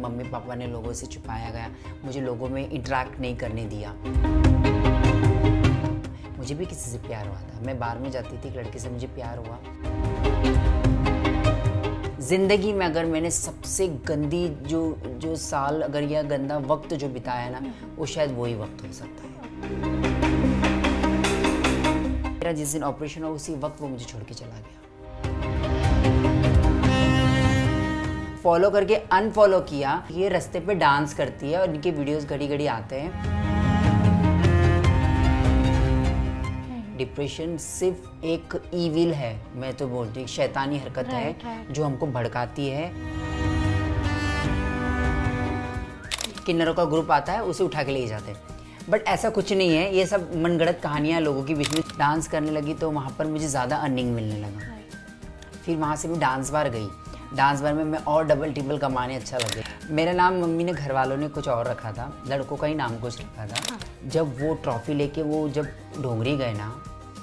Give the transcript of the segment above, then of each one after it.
Mummy papa ने लोगों से छुपाया गया, मुझे लोगों में इंटरेक्ट नहीं करने दिया। मुझे भी किसी से प्यार हुआ था, मैं बार में जाती थी, एक लड़के से मुझे प्यार हुआ। ज़िंदगी में अगर मैंने सबसे गंदी जो साल अगर या गंदा वक्त जो बिताया ना, वो शायद वही वक्त हो सकता है। मेरा जिस दिन ऑपरेशन हुआ उसी वक्त वो मुझे छोड़ के चला गया। फॉलो करके अनफॉलो किया। ये रास्ते पे डांस करती है और इनके वीडियोस घड़ी घड़ी आते हैं। डिप्रेशन सिर्फ एक ईविल है, मैं तो बोलती हूँ शैतानी हरकत है जो हमको भड़काती है। किन्नरों का ग्रुप आता है, उसे उठा के ले जाते हैं, बट ऐसा कुछ नहीं है। ये सब मनगढ़ंत कहानियाँ लोगों के बीच में। डांस करने लगी तो वहाँ पर मुझे ज़्यादा अर्निंग मिलने लगा। फिर वहाँ से मैं डांस बार गई। डांस बार में मैं और डबल टिबल कमाने अच्छा लगे। मेरा नाम मम्मी ने, घर वालों ने कुछ और रखा था, लड़कों का ही नाम कुछ रखा था। जब वो ट्रॉफी लेके वो जब ढोंगरी गए ना,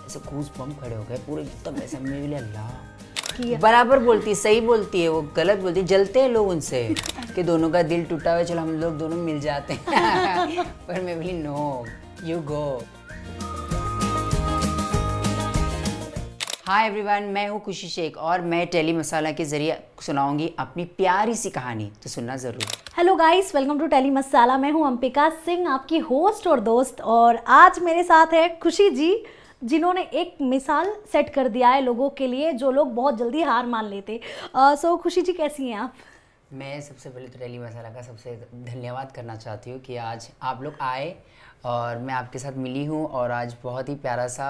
ऐसे कूस बम खड़े हो गए पूरे एकदम ऐसे। मेरे लिए अल्लाह बराबर बोलती है, सही बोलती है, वो गलत बोलती है। जलते हैं लोग उनसे कि दोनों का दिल टूटा हुआ, चलो हम लोग दोनों मिल जाते हैं। पर मैं बोली no, you go. Hi everyone, मैं हूँ खुशी शेख और मैं टेली मसाला के ज़रिए सुनाऊंगी अपनी प्यारी सी कहानी, तो सुनना ज़रूर। Hello guys, welcome to Telly Masala. मैं हूँ अंपिका सिंह, आपकी होस्ट और दोस्त। और आज मेरे साथ है खुशी जी, जिन्होंने एक मिसाल सेट कर दिया है लोगों के लिए, जो लोग बहुत जल्दी हार मान लेते। सो खुशी जी, कैसी हैं आप? मैं सबसे पहले तो टेली मसाला का सबसे धन्यवाद करना चाहती हूँ कि आज आप लोग आए और मैं आपके साथ मिली हूँ और आज बहुत ही प्यारा सा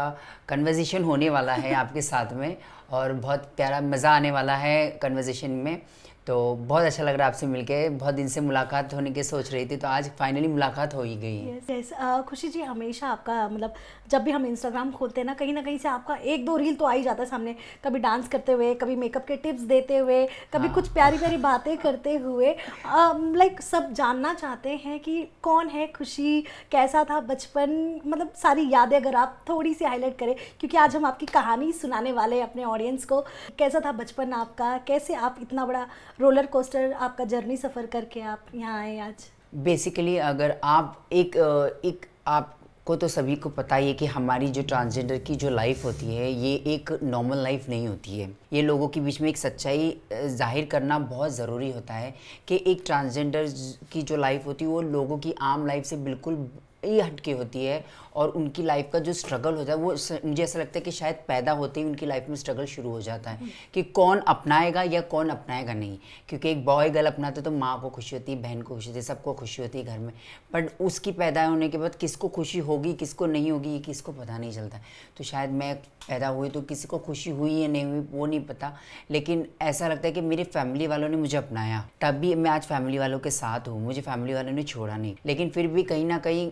कन्वर्सेशन होने वाला है आपके साथ में और बहुत प्यारा मज़ा आने वाला है कन्वर्सेशन में। तो बहुत अच्छा लग रहा है आपसे मिलके। बहुत दिन से मुलाकात होने की सोच रही थी, तो आज फाइनली मुलाकात हो ही गई। yes. खुशी जी, हमेशा आपका मतलब जब भी हम इंस्टाग्राम खोलते हैं ना कहीं से आपका एक दो रील तो आ ही जाता है सामने। कभी डांस करते हुए, कभी मेकअप के टिप्स देते हुए, कभी कुछ प्यारी प्यारी बातें करते हुए। लाइक सब जानना चाहते हैं कि कौन है खुशी, कैसा था बचपन, मतलब सारी यादें अगर आप थोड़ी सी हाईलाइट करें, क्योंकि आज हम आपकी कहानी सुनाने वाले हैं अपने ऑडियंस को। कैसा था बचपन आपका, कैसे आप इतना बड़ा रोलर कोस्टर आपका जर्नी सफ़र करके आप यहाँ आए आज? बेसिकली अगर आप एक आपको तो सभी को पता ही है कि हमारी जो ट्रांसजेंडर की जो लाइफ होती है, ये एक नॉर्मल लाइफ नहीं होती है। ये लोगों के बीच में एक सच्चाई जाहिर करना बहुत ज़रूरी होता है कि एक ट्रांसजेंडर की जो लाइफ होती है वो लोगों की आम लाइफ से बिल्कुल ये हटके होती है। और उनकी लाइफ का जो स्ट्रगल होता है वो मुझे ऐसा लगता है कि शायद पैदा होते ही उनकी लाइफ में स्ट्रगल शुरू हो जाता है कि कौन अपनाएगा या कौन अपनाएगा नहीं। क्योंकि एक बॉय गर्ल अपनाते तो माँ को खुशी होती है, बहन को खुशी होती है, सबको खुशी होती है घर में, बट उसकी पैदा होने के बाद किसको खुशी होगी किसको नहीं होगी ये किसको पता नहीं चलता। तो शायद मैं पैदा हुई तो किसी को खुशी हुई या नहीं हुई वो नहीं पता, लेकिन ऐसा लगता है कि मेरे फैमिली वालों ने मुझे अपनाया, तब भी मैं आज फैमिली वालों के साथ हूँ, मुझे फैमिली वालों ने छोड़ा नहीं। लेकिन फिर भी कहीं ना कहीं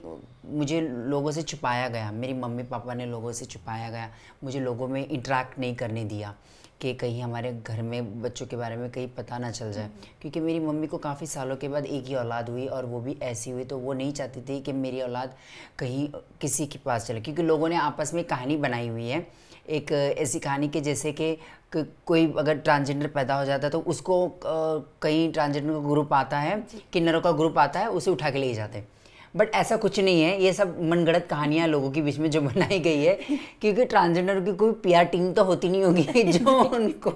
मुझे लोगों से छुपाया गया, मेरी मम्मी पापा ने लोगों से छुपाया गया, मुझे लोगों में इंटरेक्ट नहीं करने दिया कि कहीं हमारे घर में बच्चों के बारे में कहीं पता ना चल जाए। क्योंकि मेरी मम्मी को काफ़ी सालों के बाद एक ही औलाद हुई और वो भी ऐसी हुई, तो वो नहीं चाहती थी कि मेरी औलाद कहीं किसी के पास चले। क्योंकि लोगों ने आपस में कहानी बनाई हुई है, एक ऐसी कहानी के जैसे कि कोई अगर ट्रांसजेंडर पैदा हो जाता है तो उसको कहीं ट्रांसजेंडर का ग्रुप आता है, किन्नरों का ग्रुप आता है, उसे उठा के ले जाते हैं। बट ऐसा कुछ नहीं है, ये सब मनगढ़ंत कहानियाँ लोगों के बीच में जो बनाई गई है। क्योंकि ट्रांसजेंडर की कोई पीआर टीम तो होती नहीं होगी जो उनको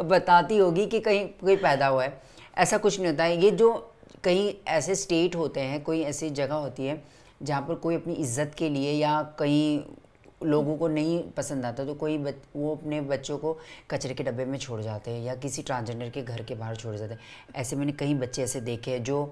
बताती होगी कि कहीं कोई पैदा हुआ है। ऐसा कुछ नहीं होता है। ये जो कहीं ऐसे स्टेट होते हैं, कोई ऐसी जगह होती है जहाँ पर कोई अपनी इज्जत के लिए या कहीं लोगों को नहीं पसंद आता तो कोई वो अपने बच्चों को कचरे के डब्बे में छोड़ जाते हैं या किसी ट्रांसजेंडर के घर के बाहर छोड़ जाते हैं। ऐसे मैंने कई बच्चे ऐसे देखे हैं जो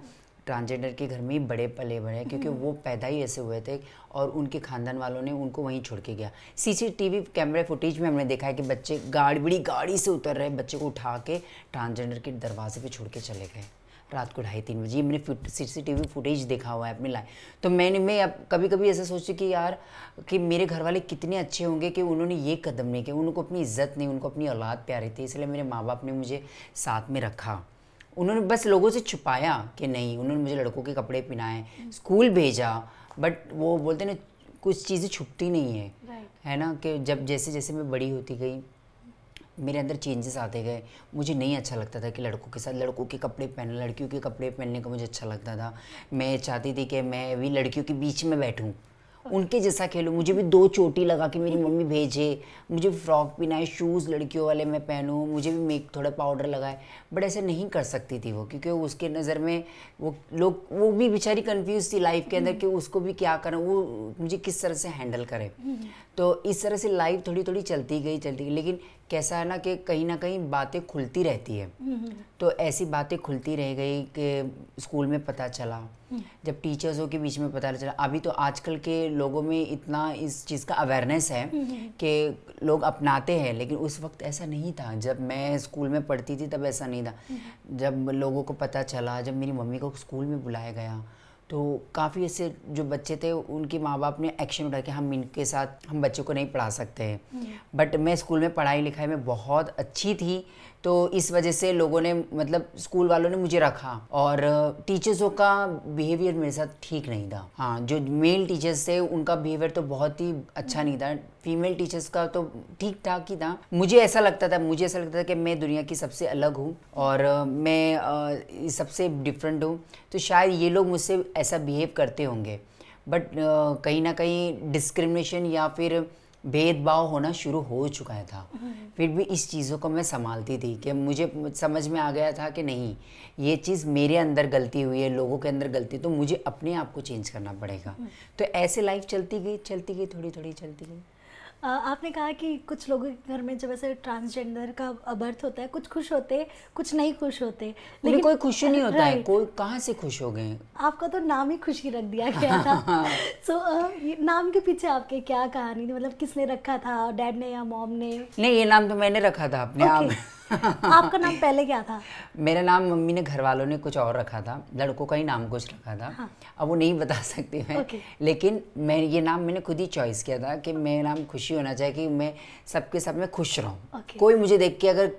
ट्रांसजेंडर के घर में ही बड़े पले बड़े हैं, क्योंकि वो पैदा ही ऐसे हुए थे और उनके खानदान वालों ने उनको वहीं छोड़ के गया। सीसीटीवी कैमरे फुटेज में हमने देखा है कि बच्चे बड़ी गाड़ी से उतर रहे, बच्चे को उठा के ट्रांसजेंडर के दरवाजे पे छोड़ के चले गए रात को 2:30-3 बजे। मैंने सीसीटीवी फुटेज देखा हुआ है अपनी लाइफ। तो मैं अब कभी कभी ऐसा सोचती कि यार कि मेरे घर वाले कितने अच्छे होंगे कि उन्होंने ये कदम नहीं किया, उनको अपनी इज्जत नहीं, उनको अपनी औलाद प्यारी थी, इसलिए मेरे माँ बाप ने मुझे साथ में रखा। उन्होंने बस लोगों से छुपाया कि नहीं, उन्होंने मुझे लड़कों के कपड़े पहनाए, स्कूल भेजा, बट वो बोलते ना कुछ चीज़ें छुपती नहीं है, है ना। कि जब जैसे जैसे मैं बड़ी होती गई मेरे अंदर चेंजेस आते गए। मुझे नहीं अच्छा लगता था कि लड़कों के साथ लड़कों के कपड़े पहनना, लड़कियों के कपड़े पहनने का मुझे अच्छा लगता था। मैं चाहती थी कि मैं भी लड़कियों के बीच में बैठूं, उनके जैसा खेलूं। मुझे भी 2 चोटी लगा के मेरी मम्मी भेजे, मुझे फ्रॉक पहनाए, शूज़ लड़कियों वाले मैं पहनूं, मुझे भी थोड़ा पाउडर लगाए। बट ऐसे नहीं कर सकती थी वो, क्योंकि उसके नज़र में वो भी बेचारी कंफ्यूज थी लाइफ के अंदर कि उसको भी क्या करें, वो मुझे किस तरह से हैंडल करे। तो इस तरह से लाइफ थोड़ी थोड़ी चलती गई। लेकिन कैसा है ना कि कहीं ना कहीं बातें खुलती रहती है। तो ऐसी बातें खुलती रह गई कि स्कूल में पता चला, जब टीचर्सों के बीच में पता चला। अभी तो आजकल के लोगों में इतना इस चीज़ का अवेयरनेस है कि लोग अपनाते हैं, लेकिन उस वक्त ऐसा नहीं था। जब मैं स्कूल में पढ़ती थी तब ऐसा नहीं था। जब लोगों को पता चला, जब मेरी मम्मी को स्कूल में बुलाया गया, तो काफ़ी ऐसे जो बच्चे थे उनके माँ बाप ने एक्शन उठाया कि हम इनके साथ हम बच्चों को नहीं पढ़ा सकते हैं। बट मैं स्कूल में पढ़ाई लिखाई में बहुत अच्छी थी, तो इस वजह से लोगों ने मतलब स्कूल वालों ने मुझे रखा। और टीचर्सों का बिहेवियर मेरे साथ ठीक नहीं था। हाँ, जो मेल टीचर्स थे उनका बिहेवियर तो बहुत ही अच्छा नहीं था। फीमेल टीचर्स का तो ठीक ठाक ही था। मुझे ऐसा लगता था कि मैं दुनिया की सबसे अलग हूँ और मैं सबसे डिफरेंट हूँ, तो शायद ये लोग मुझसे ऐसा बिहेव करते होंगे। बट कहीं ना कहीं डिस्क्रिमिनेशन या फिर भेदभाव होना शुरू हो चुका था। फिर भी इस चीज़ों को मैं संभालती थी कि मुझे समझ में आ गया था कि नहीं, ये चीज़ मेरे अंदर गलती हुई है, लोगों के अंदर गलती, तो मुझे अपने आप को चेंज करना पड़ेगा। तो ऐसे लाइफ चलती गई थोड़ी थोड़ी चलती गई। आपने कहा कि कुछ लोगों के घर में जब ऐसे ट्रांसजेंडर का बर्थ होता है, कुछ खुश होते, कुछ नहीं खुश होते, लेकिन कोई खुश नहीं होता है। कोई कहाँ से खुश हो गए? आपका तो नाम ही खुशी रख दिया गया था। सो नाम के पीछे आपके क्या कहानी थी? मतलब किसने रखा था, डैड ने या मॉम ने? नहीं, ये नाम तो मैंने रखा था अपने आप। आपका नाम पहले क्या था? मेरा नाम मम्मी ने, घर वालों ने कुछ और रखा था, लड़कों का ही नाम कुछ रखा था। हाँ। अब वो नहीं बता सकती मैं। लेकिन मैं ये नाम मैंने खुद ही चॉइस किया था कि मेरा नाम खुशी होना चाहिए, कि मैं सबके साथ में खुश रहूं। कोई मुझे देख के अगर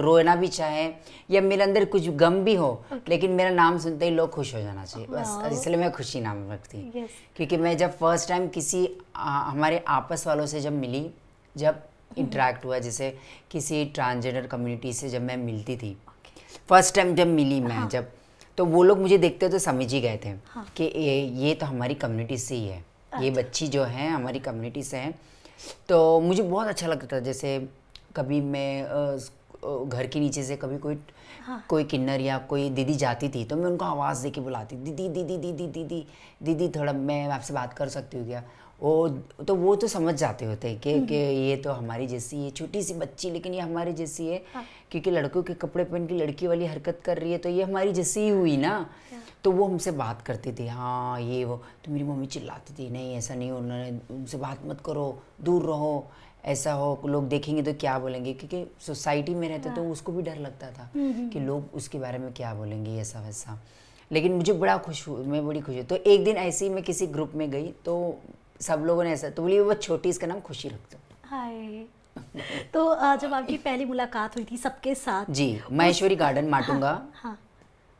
रोना भी चाहे या मेरे अंदर कुछ गम भी हो, लेकिन मेरा नाम सुनते ही लोग खुश हो जाना चाहिए, बस। इसलिए मैं खुशी नाम रखती। क्योंकि मैं जब फर्स्ट टाइम किसी हमारे आपस वालों से जब मिली, जब इंटरेक्ट हुआ, जैसे किसी ट्रांसजेंडर कम्युनिटी से जब मैं मिलती थी, फर्स्ट टाइम जब मिली मैं, जब तो वो लोग मुझे देखते तो समझ ही गए थे कि ये तो हमारी कम्युनिटी से ही है, ये बच्ची जो है हमारी कम्युनिटी से है। तो मुझे बहुत अच्छा लगता था। जैसे कभी मैं घर के नीचे से कभी कोई किन्नर या कोई दीदी जाती थी, तो मैं उनको आवाज़ दे के बुलाती, दीदी दीदी दीदी दीदी दीदी, थोड़ा मैं आपसे बात कर सकती हूँ क्या? वो तो समझ जाते होते कि ये तो हमारी जैसी है, छोटी सी बच्ची, लेकिन ये हमारी जैसी है। क्योंकि लड़कों के कपड़े पहन के लड़की वाली हरकत कर रही है, तो ये हमारी जैसी ही हुई ना। तो वो हमसे बात करती थी, हाँ ये वो। तो मेरी मम्मी चिल्लाती थी, नहीं ऐसा नहीं, उन्होंने उनसे बात मत करो, दूर रहो, ऐसा हो, लोग देखेंगे तो क्या बोलेंगे। क्योंकि सोसाइटी में रहते तो उसको भी डर लगता था कि लोग उसके बारे में क्या बोलेंगे, ऐसा वैसा। लेकिन मुझे मैं बड़ी खुश हुई। तो एक दिन ऐसे ही मैं किसी ग्रुप में गई, तो सब लोगों ने ऐसा तो बोली वो छोटी, इसका नाम खुशी रख दो। हाय। तो जब आपकी पहली मुलाकात हुई थी सबके साथ, जी, महेश्वरी गार्डन माटुंगा। हाँ,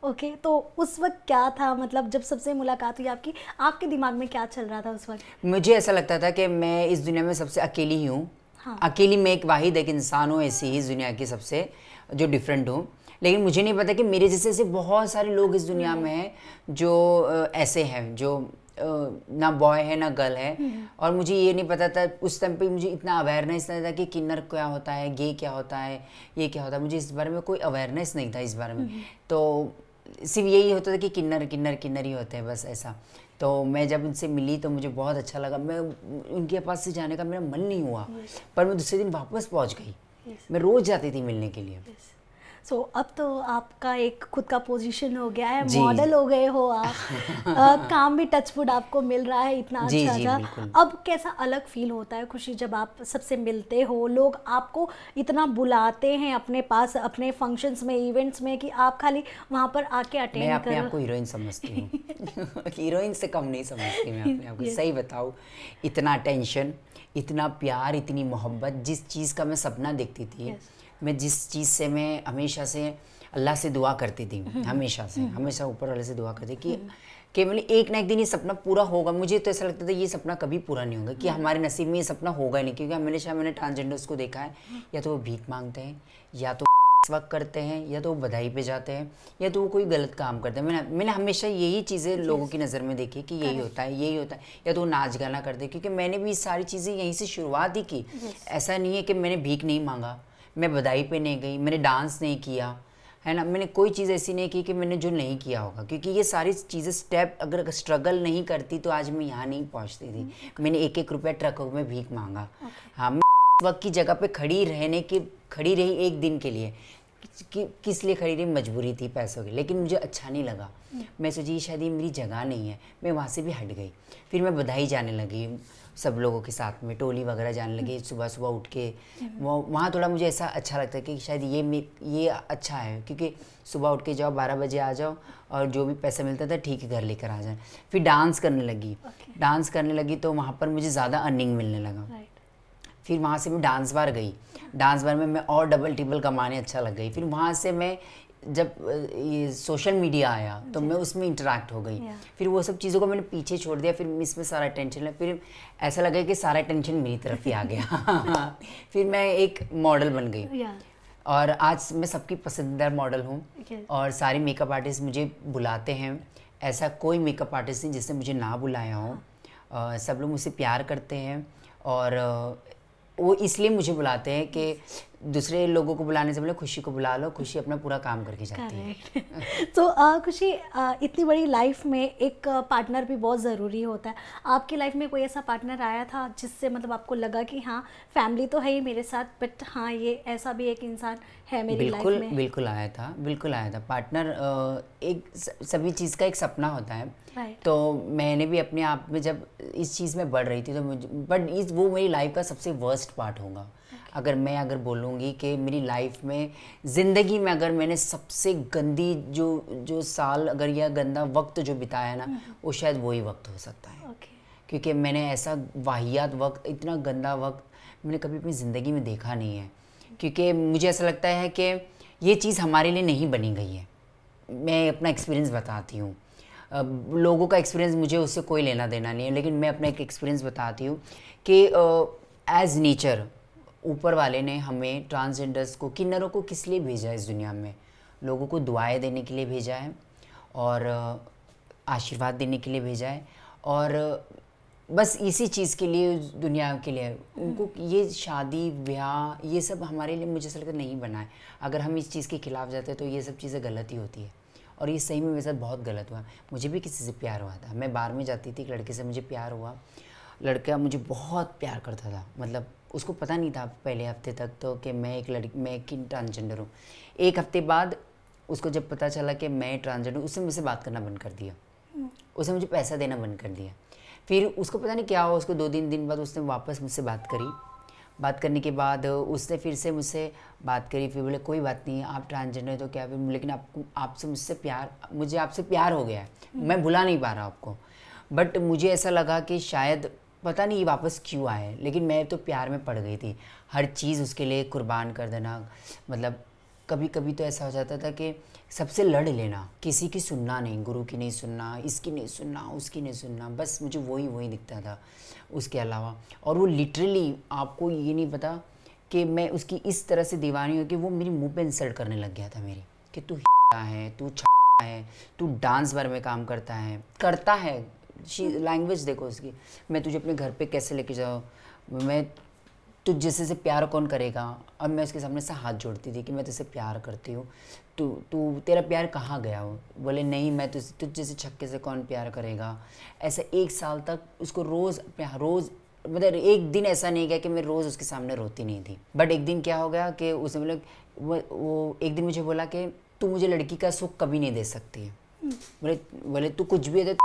ओके। तो उस वक्त क्या था, मतलब जब सबसे मुलाकात हुई आपकी, आपके दिमाग में क्या चल रहा था उस वक्त? मुझे ऐसा लगता था कि मैं इस दुनिया में सबसे अकेली ही हूँ। हाँ। अकेली मैं एक वाहिद एक इंसान हूँ ऐसी ही इस दुनिया की सबसे, जो डिफरेंट हूँ। लेकिन मुझे नहीं पता कि मेरे जैसे बहुत सारे लोग इस दुनिया में हैं जो ऐसे हैं, जो ना बॉय है ना गर्ल है। और मुझे ये नहीं पता था उस टाइम पे, मुझे इतना अवेयरनेस नहीं था कि किन्नर क्या होता है, गे क्या होता है, ये क्या होता है। मुझे इस बारे में कोई अवेयरनेस नहीं था इस बारे में। तो सिर्फ यही होता था कि किन्नर किन्नर किन्नर ही होते हैं, बस ऐसा। तो मैं जब उनसे मिली तो मुझे बहुत अच्छा लगा। मैं उनके पास से जाने का मेरा मन नहीं हुआ, पर मैं दूसरे दिन वापस पहुंच गई। मैं रोज़ जाती थी मिलने के लिए। सो अब तो आपका एक खुद का पोजीशन हो गया है, मॉडल हो गए हो आप। काम भी टचवुड आपको मिल रहा है इतना अच्छा। अब कैसा अलग फील होता है खुशी, जब आप सबसे मिलते हो, लोग आपको इतना बुलाते हैं अपने पास, अपने फंक्शंस में, इवेंट्स में, कि आप खाली वहाँ पर आके अटेंड करो। मैं अपने आप को हीरोइन समझती हूँ। हीरोइन से कम नहीं समझती मैं अपने आप को, सही बताऊँ। इतना टेंशन, इतना प्यार, इतनी मोहब्बत, जिस चीज़ का मैं सपना देखती थी, मैं जिस चीज़ से मैं हमेशा से अल्लाह से दुआ करती थी, हमेशा ऊपर वाले से दुआ करती कि कि मतलब एक ना एक दिन ये सपना पूरा होगा। मुझे तो ऐसा लगता था ये सपना कभी पूरा नहीं होगा, कि हमारे नसीब में ये सपना होगा ही नहीं, क्योंकि हमेशा मैंने ट्रांसजेंडर्स को देखा है, या तो वो भीख मांगते हैं, या तो वर्क करते हैं, या तो वो बधाई पे जाते हैं, या तो वो कोई गलत काम करते हैं। मैंने हमेशा यही चीज़ें लोगों की नज़र में देखी कि यही होता है, यही होता है, या तो वो नाच गाना करते हैं, क्योंकि मैंने भी सारी चीज़ें यहीं से शुरुआत ही की। ऐसा नहीं है कि मैंने भीख नहीं मांगा, मैं बधाई पे नहीं गई, मैंने डांस नहीं किया, है ना, मैंने कोई चीज़ ऐसी नहीं की कि मैंने जो नहीं किया होगा, क्योंकि ये सारी चीज़ें स्टेप अगर स्ट्रगल नहीं करती तो आज मैं यहाँ नहीं पहुँचती थी। मैंने 1-1 रुपया ट्रकों में भीख मांगा। हाँ, मैं वक्त की जगह पे खड़ी रही एक दिन के लिए, किस लिए खड़ी रही, मजबूरी थी पैसों की, लेकिन मुझे अच्छा नहीं लगा। मैं सोची शायद ये मेरी जगह नहीं है, मैं वहाँ से भी हट गई। फिर मैं बधाई जाने लगी, सब लोगों के साथ में टोली वगैरह जाने लगी, सुबह सुबह उठ के वहाँ थोड़ा मुझे ऐसा अच्छा लगता है कि शायद ये अच्छा है, क्योंकि सुबह उठ के जाओ, 12 बजे आ जाओ, और जो भी पैसा मिलता था ठीक है घर लेकर आ जाए। फिर डांस करने लगी तो वहाँ पर मुझे ज़्यादा अर्निंग मिलने लगा। फिर वहाँ से मैं डांस बार गई, डांस बार में मैं और डबल टिबल कमाने अच्छा लग गई। फिर वहाँ से मैं जब ये सोशल मीडिया आया तो मैं उसमें इंटरेक्ट हो गई। फिर वो सब चीज़ों को मैंने पीछे छोड़ दिया, फिर इसमें सारा टेंशन, फिर ऐसा लगा कि सारा टेंशन मेरी तरफ ही आ गया। फिर मैं एक मॉडल बन गई, और आज मैं सबकी पसंदीदा मॉडल हूँ, और सारे मेकअप आर्टिस्ट मुझे बुलाते हैं। ऐसा कोई मेकअप आर्टिस्ट नहीं जिसने मुझे ना बुलाया हो। सब लोग मुझसे प्यार करते हैं, और वो इसलिए मुझे बुलाते हैं कि दूसरे लोगों को बुलाने से पहले खुशी को बुला लो, खुशी अपना पूरा काम करके जाती है। तो खुशी, इतनी बड़ी लाइफ में एक पार्टनर भी बहुत ज़रूरी होता है। आपकी लाइफ में कोई ऐसा पार्टनर आया था जिससे मतलब आपको लगा कि हाँ फैमिली तो है ही मेरे साथ, बट हाँ ये ऐसा भी एक इंसान है मेरी लाइफ में? बिल्कुल आया था पार्टनर। एक सभी चीज़ का एक सपना होता है। तो मैंने भी अपने आप में जब इस चीज़ में बढ़ रही थी तो मुझे वो मेरी लाइफ का सबसे वर्स्ट पार्ट होगा। अगर बोलूँगी कि मेरी लाइफ में, ज़िंदगी में अगर मैंने सबसे गंदी जो साल अगर या गंदा वक्त जो बिताया ना, वो शायद वही वक्त हो सकता है। क्योंकि मैंने ऐसा वाहियात वक्त, इतना गंदा वक्त मैंने कभी अपनी ज़िंदगी में देखा नहीं है। क्योंकि मुझे ऐसा लगता है कि ये चीज़ हमारे लिए नहीं बनी गई है। मैं अपना एक्सपीरियंस बताती हूँ, लोगों का एक्सपीरियंस मुझे उससे कोई लेना देना नहीं है, लेकिन मैं अपना एक एक्सपीरियंस बताती हूँ कि एज नेचर ऊपर वाले ने हमें ट्रांसजेंडर्स को, किन्नरों को किस लिए भेजा है इस दुनिया में? लोगों को दुआएं देने के लिए भेजा है, और आशीर्वाद देने के लिए भेजा है, और बस इसी चीज़ के लिए, दुनिया के लिए। उनको ये शादी ब्याह ये सब हमारे लिए मुझे ऐसा लगता नहीं बना है। अगर हम इस चीज़ के खिलाफ जाते हैं तो ये सब चीज़ें गलत ही होती है, और ये सही में मेरे साथ बहुत गलत हुआ। मुझे भी किसी से प्यार हुआ था, मैं 12 में जाती थी, एक लड़के से मुझे प्यार हुआ। लड़का मुझे बहुत प्यार करता था, मतलब उसको पता नहीं था पहले हफ्ते तक तो कि मैं एक ट्रांसजेंडर हूँ। एक हफ्ते बाद उसको जब पता चला कि मैं ट्रांसजेंडर हूँ, उसने मुझसे बात करना बंद कर दिया, उसने मुझे पैसा देना बंद कर दिया। फिर उसको पता नहीं क्या हुआ, उसको 2-3 दिन बाद उसने वापस मुझसे बात करी। बात करने के बाद उसने फिर से मुझसे बात करी, फिर बोले कोई बात नहीं, आप ट्रांसजेंडर तो क्या, फिर लेकिन मुझे आपसे प्यार हो गया है, मैं भुला नहीं पा रहा आपको। बट मुझे ऐसा लगा कि शायद पता नहीं वापस क्यों आए, लेकिन मैं तो प्यार में पड़ गई थी। हर चीज़ उसके लिए कुर्बान कर देना, मतलब कभी कभी तो ऐसा हो जाता था कि सबसे लड़ लेना, किसी की सुनना नहीं, गुरु की नहीं सुनना, इसकी नहीं सुनना, उसकी नहीं सुनना, बस मुझे वही दिखता था उसके अलावा। और वो लिटरली, आपको ये नहीं पता कि मैं उसकी इस तरह से दीवानी हूँ कि वो मेरे मुंह पे इंसल्ट करने लग गया था मेरी, कि तू है, तू है, तू डांस बार में काम करता है। लैंग्वेज देखो उसकी, मैं तुझे अपने घर पे कैसे लेके जाऊँ, मैं तुझ जैसे से प्यार कौन करेगा। और मैं उसके सामने से हाथ जोड़ती थी कि मैं तुझसे प्यार करती हूँ, तू तेरा प्यार कहाँ गया हो? बोले नहीं, मैं तुझ जैसे छक्के से कौन प्यार करेगा। ऐसे 1 साल तक उसको रोज़ मतलब एक दिन ऐसा नहीं गया कि मैं रोज़ उसके सामने रोती नहीं थी। बट एक दिन क्या हो गया कि उसने मतलब वो एक दिन मुझे बोला कि तू मुझे लड़की का सुख कभी नहीं दे सकती है। बोले तू कुछ भी है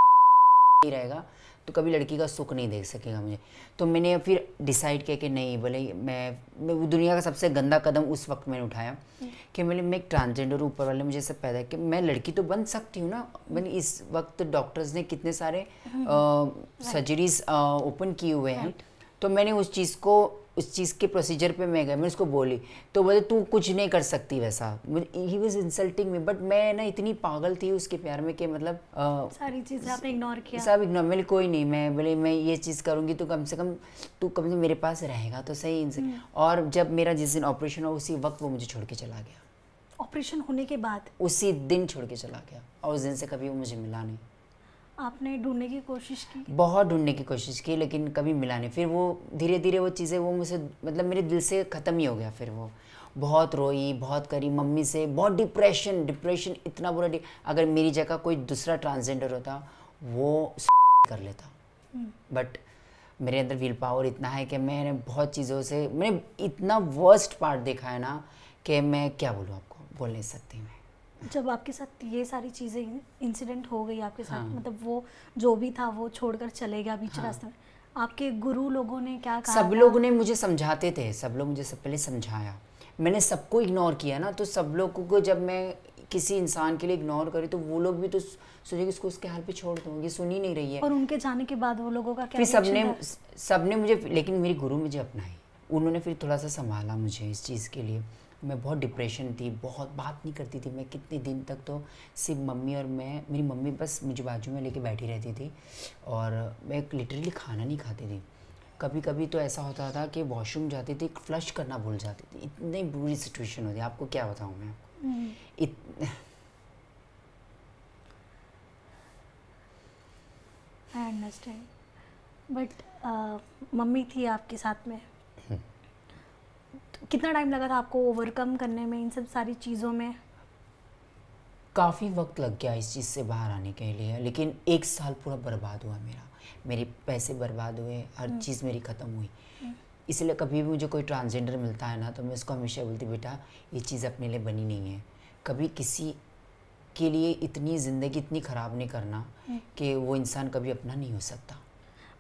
ही रहेगा, तो कभी लड़की का सुख नहीं देख सकेगा मुझे। तो मैंने फिर डिसाइड किया कि नहीं, बोले मैं दुनिया का सबसे गंदा कदम उस वक्त मैंने उठाया कि मैं एक ट्रांसजेंडर, ऊपर वाले मुझे सब पैदा कि मैं लड़की तो बन सकती हूँ ना। मैंने इस वक्त डॉक्टर्स ने कितने सारे सर्जरीज ओपन किए हुए हैं, तो मैंने उस चीज़ को उस चीज़ के प्रोसीजर पे मैं गया, मैं उसको बोली तो बोले तू कुछ नहीं कर सकती वैसा। He was insulting me, but मैं ना इतनी पागल थी उसके प्यार में कि मतलब सारी चीज़ें आपने इग्नोर किया। सब इग्नोर, मैंने कोई नहीं, मैं बोले मैं ये चीज़ करूँगी तो कम से कम मेरे पास रहेगा तो सही इनसे। और जब मेरा जिस दिन ऑपरेशन हुआ उसी वक्त वो मुझे छोड़ के चला गया। ऑपरेशन होने के बाद उसी दिन छोड़ के चला गया और उस दिन से कभी वो मुझे मिला नहीं। आपने ढूंढने की कोशिश की? बहुत ढूंढने की कोशिश की लेकिन कभी मिला नहीं। फिर वो धीरे धीरे वो चीज़ें वो मुझसे मतलब मेरे दिल से ख़त्म ही हो गया। फिर वो बहुत रोई, बहुत करी मम्मी से, बहुत डिप्रेशन इतना बुरा। अगर मेरी जगह कोई दूसरा ट्रांसजेंडर होता वो कर लेता, बट मेरे अंदर विल पावर इतना है कि मैंने बहुत चीज़ों से, मैंने इतना वर्स्ट पार्ट देखा है ना कि मैं क्या बोलूँ आपको, बोल नहीं सकती मैं। जब आपके साथ ये सारी चीज़ें इंसिडेंट हो गई आपके साथ, मतलब वो जो भी था वो छोड़कर चले गया बीच रास्ते में, आपके गुरु लोगों ने क्या कहा? सब लोग ने मुझे समझाते थे, सब लोग मुझे सब पहले समझाया। मैंने सबको इग्नोर किया ना, तो सब लोगों को जब मैं किसी इंसान के लिए इग्नोर करी तो वो लोग भी तो सोचे कि इसको उसके हाल पे छोड़ दूँ, ये सुन ही नहीं रही है। और उनके जाने के बाद वो लोगों का क्या फिर सबने मुझे, लेकिन मेरी गुरु मुझे अपनाई, उन्होंने फिर थोड़ा सा संभाला मुझे इस चीज़ के लिए। मैं बहुत डिप्रेशन थी, बहुत बात नहीं करती थी मैं कितने दिन तक, तो सिर्फ मम्मी और मैं, मेरी मम्मी बस मुझे बाजू में लेके बैठी रहती थी और मैं लिटरली खाना नहीं खाती थी। कभी कभी तो ऐसा होता था कि वॉशरूम जाती थी, फ्लश करना भूल जाती थी, इतनी बुरी सिचुएशन होती है, आपको क्या बताऊँ मैं आपको। आई अंडरस्टैंड, बट मम्मी थी आपके साथ में, तो कितना टाइम लगा था आपको ओवरकम करने में इन सब सारी चीज़ों में? काफ़ी वक्त लग गया इस चीज़ से बाहर आने के लिए, लेकिन 1 साल पूरा बर्बाद हुआ मेरे पैसे बर्बाद हुए, हर चीज़ मेरी ख़त्म हुई। इसलिए कभी भी मुझे कोई ट्रांसजेंडर मिलता है ना तो मैं उसको हमेशा बोलती, बेटा ये चीज़ अपने लिए बनी नहीं है, कभी किसी के लिए इतनी ज़िंदगी इतनी ख़राब नहीं करना कि वो इंसान कभी अपना नहीं हो सकता।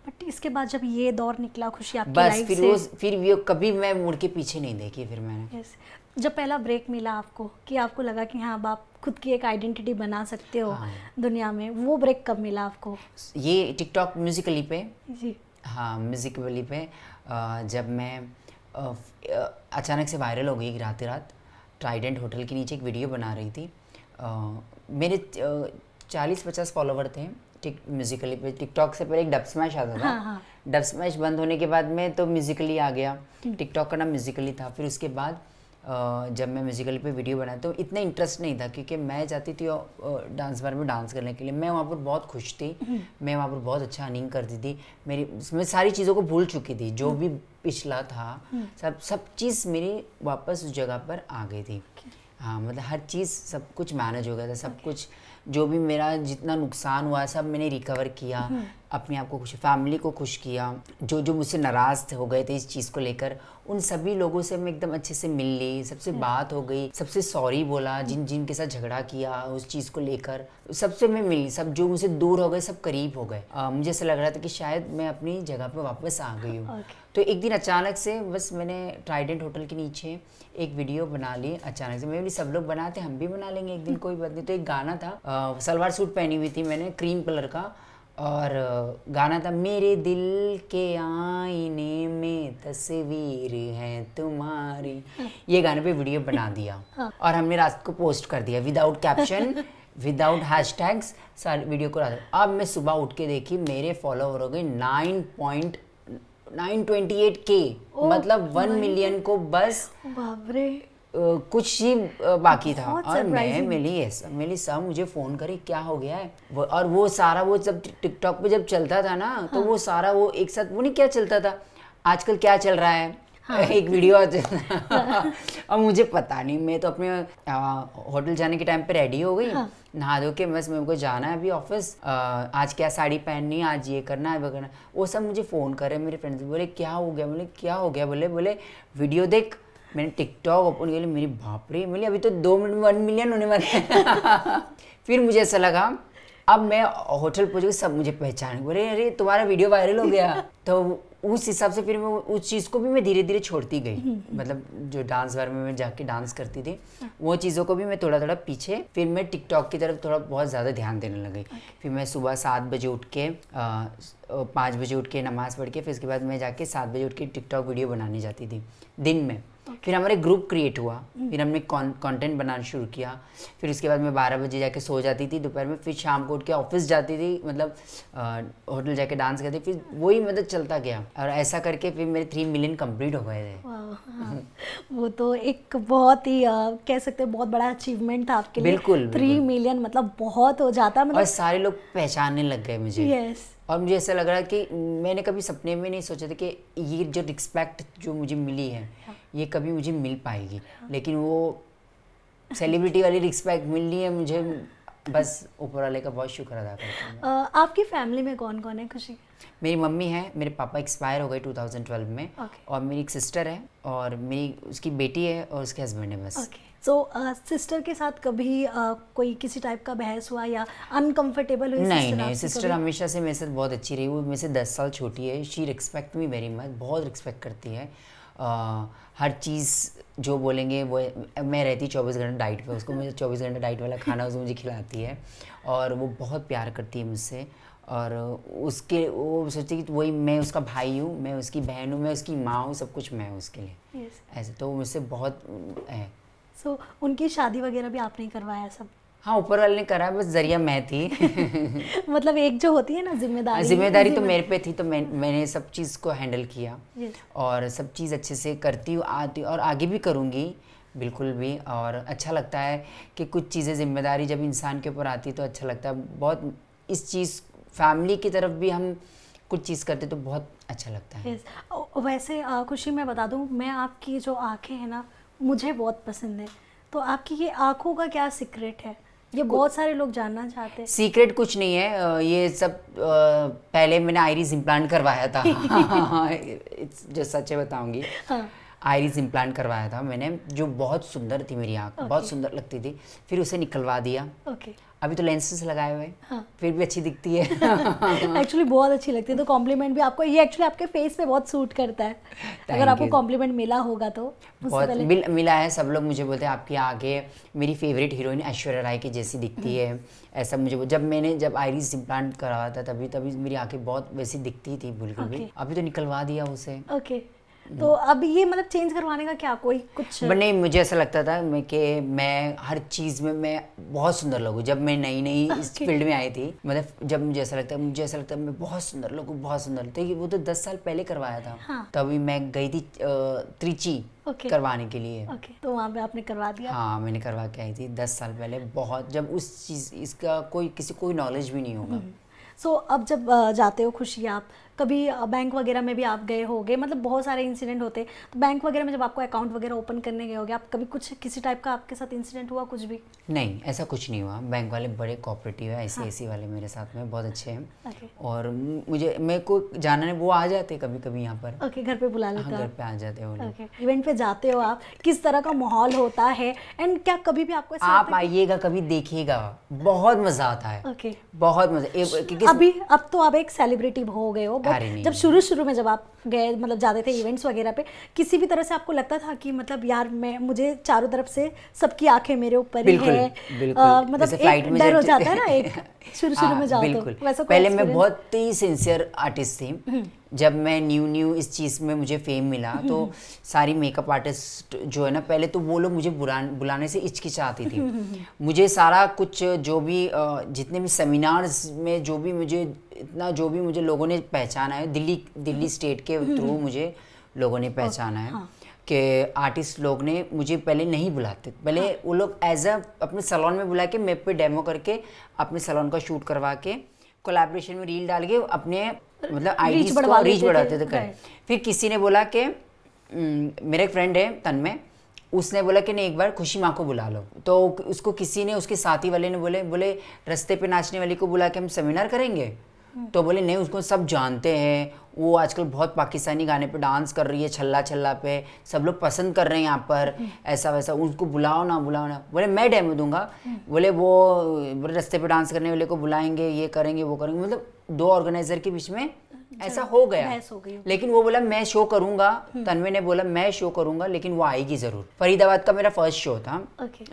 बट इसके बाद जब ये दौर निकला खुशी आपकी बस लाइफ से, फिर वो कभी मैं मुड़ के पीछे नहीं देखी फिर मैंने। yes. जब पहला ब्रेक मिला आपको कि आपको लगा कि हाँ अब आप खुद की एक आइडेंटिटी बना सकते हो दुनिया में, वो ब्रेक कब मिला आपको? ये टिकटॉक म्यूजिकली पे जी, हाँ म्यूजिकली पे जब मैं अचानक से वायरल हो गई रात ट्राइडेंट होटल के नीचे एक वीडियो बना रही थी। मेरे 40-50 फॉलोवर थे म्यूजिकली पे। टिकटॉक से पहले एक डब स्मैश आता था, डब स्मैश बंद होने के बाद में तो म्यूजिकली आ गया, टिकटॉक का नाम म्यूजिकली था। फिर उसके बाद जब मैं म्यूजिकली पे वीडियो बनाया तो इतना इंटरेस्ट नहीं था, क्योंकि मैं जाती थी डांस बार में डांस करने के लिए। मैं वहाँ पर बहुत खुश थी, मैं वहाँ पर बहुत अच्छा अर्निंग करती थी, मैं सारी चीज़ों को भूल चुकी थी, जो भी पिछला था सब चीज़ मेरी वापस उस जगह पर आ गई थी। हाँ मतलब हर चीज़ सब कुछ मैनेज हो गया था, सब कुछ जो भी मेरा जितना नुकसान हुआ सब मैंने रिकवर किया, अपने आप को खुश, फैमिली को खुश किया। जो मुझसे नाराज़ हो गए थे इस चीज़ को लेकर, उन सभी लोगों से मैं एकदम अच्छे से मिल ली, सबसे बात हो गई, सबसे सॉरी बोला, जिन के साथ झगड़ा किया उस चीज़ को लेकर, सबसे मैं मिली। सब जो मुझसे दूर हो गए सब करीब हो गए। मुझे ऐसा लग रहा था कि शायद मैं अपनी जगह पर वापस आ गई हूँ। तो एक दिन अचानक से बस मैंने ट्राइडेंट होटल के नीचे एक वीडियो बना ली अचानक से। मैं बोली सब लोग बनाते हम भी बना लेंगे एक दिन, कोई बात नहीं। तो एक गाना था, सलवार सूट पहनी हुई थी मैंने क्रीम कलर का, और गाना था मेरे दिल के आईने में तस्वीर है तुम्हारी। ये गाने पे वीडियो बना दिया और हमने रात को पोस्ट कर दिया विदाउट कैप्शन, विदाउट हैशटैग्स, सारी वीडियो को रात। अब मैं सुबह उठ के देखी मेरे फॉलोवर हो गए 9.928K, मतलब 1 मिलियन को बस कुछ ही बाकी था। और मैं मिली सब मुझे फ़ोन करे क्या हो गया है और वो सारा वो जब टिकटॉक पे जब चलता था ना तो वो सारा वो एक साथ वो नहीं क्या चलता था आजकल क्या चल रहा है, एक वीडियो और मुझे पता नहीं, मैं तो अपने होटल जाने के टाइम पे रेडी हो गई, नहा धो के बस मेरे को जाना है अभी ऑफिस, आज क्या साड़ी पहननी है, आज ये करना है वो करना है। वो सब मुझे फ़ोन करे मेरे फ्रेंड्स, बोले क्या हो गया, बोले क्या हो गया, बोले वीडियो देख। मैंने टिकटॉक ओपन किया, मेरी बाप रे, बोले अभी तो 2 मिनट में 1 मिलियन होने वाले हैं। फिर मुझे ऐसा लगा अब मैं होटल पहुँच गई, सब मुझे पहचाने, बोले अरे तुम्हारा वीडियो वायरल हो गया। तो उस हिसाब से फिर मैं उस चीज़ को भी मैं धीरे धीरे छोड़ती गई। मतलब जो डांस बार में मैं जाके डांस करती थी वो चीज़ों को भी मैं थोड़ा थोड़ा पीछे, फिर मैं टिकटॉक की तरफ थोड़ा बहुत ज़्यादा ध्यान देने लगी। फिर मैं सुबह 7 बजे उठ के 5 बजे उठ के नमाज़ पढ़ के फिर उसके बाद मैं जाके 7 बजे उठ के टिकटॉक वीडियो बनाने जाती थी दिन में। फिर हमारे ग्रुप क्रिएट हुआ, फिर हमने कंटेंट बनाना शुरू किया। फिर उसके बाद मैं 12 बजे जाके सो जाती थी दोपहर में, फिर शाम को उठ के ऑफिस जाती थी, मतलब होटल जाके डांस करती, फिर वही मतलब चलता गया और ऐसा करके फिर मेरे 3 मिलियन कंप्लीट हो गए थे। हाँ। वो तो एक बहुत ही कह सकते हैं बहुत बड़ा अचीवमेंट था आपके लिए। बिल्कुल 3 मिलियन मतलब बहुत हो जाता है, मतलब और सारे लोग पहचानने लग गए मुझे। यस। और मुझे ऐसा लग रहा है कि मैंने कभी सपने में नहीं सोचा था कि ये जो रिस्पेक्ट जो मुझे मिली है ये कभी मुझे मिल पाएगी, लेकिन वो सेलिब्रिटी वाली रिस्पेक्ट मिल रही है मुझे, बस ऊपर वाले का बहुत शुक्र अदा करता हूँ। आपकी फैमिली में कौन कौन है खुशी? मेरी मम्मी है, मेरे पापा एक्सपायर हो गए 2012 में। और मेरी एक सिस्टर है और मेरी उसकी बेटी है और उसके हस्बैंड है बस। तो सिस्टर के साथ कभी कोई किसी टाइप का बहस हुआ या अनकंफर्टेबल हुई? नहीं, सिस्टर हमेशा से मेरे साथ बहुत अच्छी रही। वो मेरे से 10 साल छोटी है। She respect me very much, बहुत रिस्पेक्ट करती है। हर चीज़ जो बोलेंगे वो, मैं रहती 24 घंटे डाइट पे, उसको मुझे 24 घंटे डाइट वाला खाना उसको मुझे खिलाती है और वो बहुत प्यार करती है मुझसे। और उसके वो सोचती कि वही मैं उसका भाई हूँ, मैं उसकी बहन हूँ, मैं उसकी माँ हूँ, सब कुछ मैं हूँ उसके लिए। ऐसे तो वो मुझसे बहुत है। सो उनकी शादी वगैरह भी आपने करवाया सब? हाँ, ऊपर वाले ने करा, बस जरिया मैं थी। मतलब एक जो होती है ना जिम्मेदारी तो मेरे पे थी, तो मैंने सब चीज़ को हैंडल किया और सब चीज़ अच्छे से करती हूँ, आती और आगे भी करूँगी बिल्कुल भी। और अच्छा लगता है कि कुछ चीज़ें जिम्मेदारी जब इंसान के ऊपर आती तो अच्छा लगता है बहुत। इस चीज़ फैमिली की तरफ भी हम कुछ चीज़ करते तो बहुत अच्छा लगता है। वैसे खुशी मैं बता दूँ, मैं आपकी जो आँखें हैं ना मुझे बहुत पसंद है। तो आपकी ये आँखों का क्या सीक्रेट है? ये बहुत सारे लोग जानना चाहते हैं। सीक्रेट कुछ नहीं है, ये सब पहले मैंने आइरिस इम्प्लांट करवाया था। जो सच बताऊंगी, आइरिस इम्प्लांट करवाया था मैंने, जो बहुत सुंदर थी मेरी आँख, बहुत सुंदर लगती थी। फिर उसे निकलवा दिया। अभी तो लेंसेस लगाए हुए फिर भी अच्छी दिखती है। एक्चुअली बहुत अच्छी लगती है। तो कॉम्प्लीमेंट भी आपको ये एक्चुअली आपके फेस पे बहुत सूट करता है। अगर आपको कॉम्प्लीमेंट मिला होगा तो बहुत मिला है। सब लोग मुझे बोलते हैं आपकी आंखें मेरी फेवरेट हीरोइन ऐश्वर्या राय की जैसी दिखती है। ऐसा मुझे जब आइरिस इम्प्लांट करवाया था तभी मेरी आंखें बहुत वैसी दिखती थी बिल्कुल भी। अभी तो निकलवा दिया उसे। तो अब ये मतलब चेंज करवाने का क्या कोई कुछ? नहीं, मुझे ऐसा लगता था कि मैं हर चीज़ में मैं बहुत सुंदर लगूँ। जब मैं नई इस फील्ड में आई थी, मतलब जब मुझे ऐसा लगता मैं बहुत सुंदर लगूँ, बहुत सुंदर। तो वो तो 10 साल पहले करवाया था। तभी मैं गई थी त्रिची करवाने के लिए। तो वहाँ पे आपने करवा दिया? हाँ, मैंने करवा के आई थी 10 साल पहले। बहुत जब उस चीज़ इसका किसी कोई नॉलेज भी नहीं होगा। सो अब जब जाते हो खुशी, आप कभी बैंक वगैरह में भी आप गए होगे, मतलब बहुत सारे इंसिडेंट होते हैं, तो बैंक वगैरह में जब आपको अकाउंट वगैरह ओपन करने गए होगे, आप कभी कुछ किसी टाइप का आपके साथ इंसिडेंट हुआ कुछ भी? नहीं, ऐसा कुछ नहीं हुआ। बैंक वाले बड़े कोऑपरेटिव है, ऐसे वाले मेरे साथ में बहुत अच्छे हैं। और मेरे को जाना नहीं, वो आ जाते कभी कभी यहाँ पर। घर पे बुला लेते हैं? घर पे आ जाते हैं वो लोग। इवेंट पे जाते हो आप, किस तरह का माहौल होता है एंड क्या कभी भी आपको आप आइएगा, कभी देखिएगा, बहुत मजा आता है। बहुत मजा। अब तो आप एक सेलिब्रिटी हो गए हो, जब शुरू में जब आप गए, मतलब जाते थे इवेंट्स वगैरह पे, किसी भी तरह से आपको लगता था कि मतलब यार मुझे चारों तरफ से सबकी आंखें मेरे ऊपर ही है? मतलब एक डर हो जाता है ना एक शुरू में जाओ तो वैसा? पहले मैं बहुत ही सिंसियर आर्टिस्ट थी। जब मैं न्यू इस चीज़ में मुझे फेम मिला तो सारी मेकअप आर्टिस्ट जो है ना, पहले तो वो लोग मुझे बुलाने से हिचकिचाती थी। मुझे सारा कुछ जो भी जितने भी सेमिनार्स में जो भी मुझे लोगों ने पहचाना है, दिल्ली स्टेट के थ्रू मुझे लोगों ने पहचाना है कि आर्टिस्ट लोग ने मुझे पहले नहीं बुलाते। पहले वो लोग एज अपने सैलून में बुला के मेरे पे डेमो करके अपने सैलून का शूट करवा के कोलैबोरेशन में रील डाल के अपने मतलब आईडीज को रीच बढ़ाते थे। फिर किसी ने बोला कि मेरा एक फ्रेंड है तन्मय, उसने बोला कि नहीं एक बार खुशी माँ को बुला लो। तो उसको किसी ने, उसके साथी वाले ने बोले रास्ते पे नाचने वाली को बुला के हम सेमिनार करेंगे। तो बोले नहीं, उसको सब जानते हैं, वो आजकल बहुत पाकिस्तानी गाने पे डांस कर रही है, छल्ला पे, सब लोग पसंद कर रहे हैं यहाँ पर, ऐसा वैसा, उसको बुलाओ ना। बोले मैं डेमो दूंगा। बोले रास्ते पे डांस करने वाले को बुलाएंगे, ये करेंगे वो करेंगे। मतलब 2 ऑर्गेनाइजर के बीच में ऐसा हो गया। बहस हो गई। लेकिन वो बोला मैं शो करूंगा, तन्वी ने बोला मैं शो करूंगा, लेकिन वो आएगी जरूर। फरीदाबाद का मेरा फर्स्ट शो था,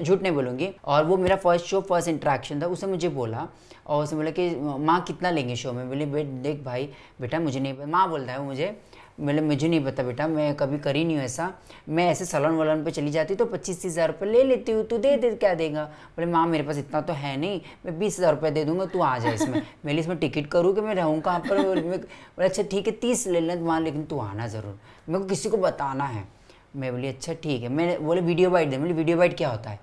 झूठ नहीं बोलूंगी, और वो मेरा फर्स्ट शो, फर्स्ट इंटरेक्शन था। उसने मुझे बोला, और उसने बोला कि माँ कितना लेंगे शो में? बोले देख भाई बेटा मुझे नहीं, माँ बोलता है वो मुझे, मुझे नहीं पता बेटा, मैं कभी करी नहीं हूँ ऐसा, मैं ऐसे सलोन वलोन पे चली जाती तो 25-30 हज़ार रुपये ले लेती हूँ, तू दे क्या देगा? बोले माँ मेरे पास इतना तो है नहीं, मैं 20,000 रुपये दे दूंगा, तू आ जाए इसमें। मैं इसमें टिकट करूँ कि मैं रहूँ कहाँ पर? बोले अच्छा ठीक है 30 ले लेना माँ, लेकिन तू आना ज़रूर, मेरे को किसी को बताना है। मैं बोली अच्छा ठीक है। मैंने बोले वीडियो बाइट दे। बोले वीडियो बाइट क्या होता है?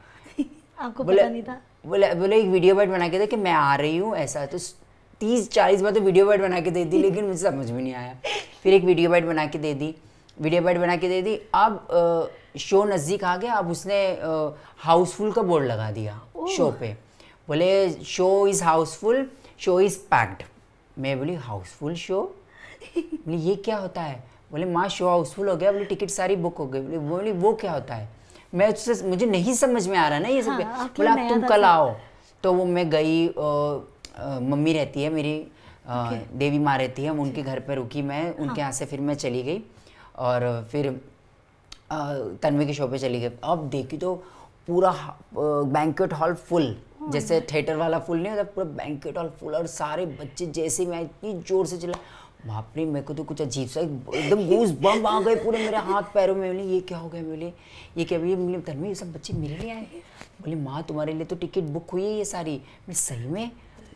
आपको पता नहीं था? बोले एक वीडियो बाइट बना के दे कि मैं आ रही हूँ ऐसा। तो 30-40 बार तो वीडियो बाइट बना के दे दी, लेकिन मुझे समझ में नहीं आया। फिर एक वीडियो बाइट बना के दे दी, अब शो नज़दीक आ गया, अब उसने हाउसफुल का बोर्ड लगा दिया शो पे। बोले show is Housefull, show is packed. मैं बोली हाउसफुल शो? बोले ये क्या होता है? बोले माँ शो हाउसफुल हो गया, बोले टिकट सारी बुक हो गई। बोली वो क्या होता है? मुझे नहीं समझ में आ रहा ना ये सब। बोला अब तुम कल आओ। तो वो मैं गई, मम्मी रहती है मेरी, देवी माँ रहती है, उनके घर पे रुकी मैं, उनके यहाँ से फिर मैं चली गई और फिर तन्वी के शो पे चली गई। अब देखी तो पूरा बैंक्वेट हॉल फुल, जैसे थिएटर वाला फुल नहीं होता, पूरा बैंक्वेट हॉल फुल, और सारे बच्चे, जैसे मैं इतनी जोर से चला, बाप रे मेरे को तो कुछ अजीब सा एकदम गूज बम आ गए पूरे मेरे हाथ पैरों में। बोली ये क्या हो गया? बोली ये क्या? बोली तन्वी ये सब बच्चे मेरे लिए आए? बोली माँ तुम्हारे लिए तो टिकट बुक हुई है ये सारी। सही में?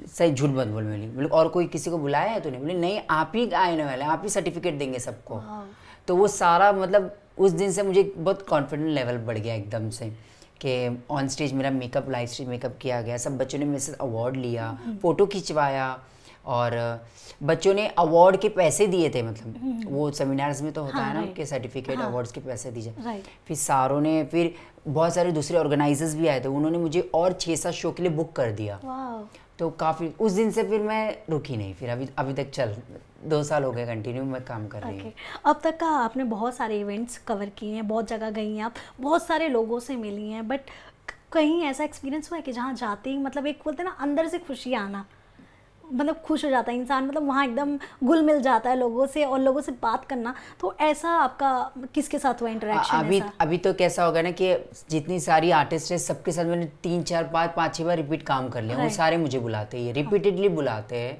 सही झूठ मत बोल। बोले और कोई किसी को बुलाया है तूने? बोले नहीं आप ही आने वाले, आप ही सर्टिफिकेट देंगे सबको। तो वो सारा मतलब उस दिन से मुझे बहुत कॉन्फिडेंट लेवल बढ़ गया एकदम से, कि ऑन स्टेज मेरा मेकअप, लाइव स्टेज मेकअप किया गया, सब बच्चों ने मेरे से अवार्ड लिया, फ़ोटो खिंचवाया, और बच्चों ने अवार्ड के पैसे दिए थे। मतलब वो सेमिनार्स में तो होता है ना कि सर्टिफिकेट अवार्ड्स के पैसे दीजिए। फिर सारों ने, फिर बहुत सारे दूसरे ऑर्गेनाइजर्स भी आए थे, उन्होंने मुझे और 6-7 शो के लिए बुक कर दिया। तो काफ़ी उस दिन से फिर मैं रुकी नहीं, फिर अभी तक 2 साल हो गए कंटिन्यू मैं काम कर रही हूँ। अब तक का आपने बहुत सारे इवेंट्स कवर किए हैं, बहुत जगह गई हैं आप, बहुत सारे लोगों से मिली हैं, बट कहीं ऐसा एक्सपीरियंस हुआ है कि जहाँ जाते ही मतलब एक बोलते हैं ना अंदर से खुशी आना, मतलब खुश हो जाता है इंसान, मतलब वहाँ एकदम घुल मिल जाता है लोगों से और लोगों से बात करना, तो ऐसा आपका किसके साथ हुआ इंटरेक्शन? अभी तो कैसा होगा ना कि जितनी सारी आर्टिस्ट है सबके साथ मैंने 3-4-5-6 बार रिपीट काम कर लिया। वो सारे मुझे बुलाते हैं, रिपीटेडली बुलाते हैं,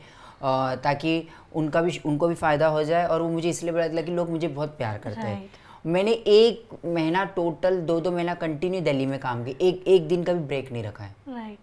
ताकि उनको भी फ़ायदा हो जाए, और वो मुझे इसलिए बुलाते हैं कि लोग मुझे बहुत प्यार करते हैं। मैंने 1 महीना टोटल 2-2 महीना कंटिन्यू दिल्ली में काम किया, एक दिन का भी ब्रेक नहीं रखा है।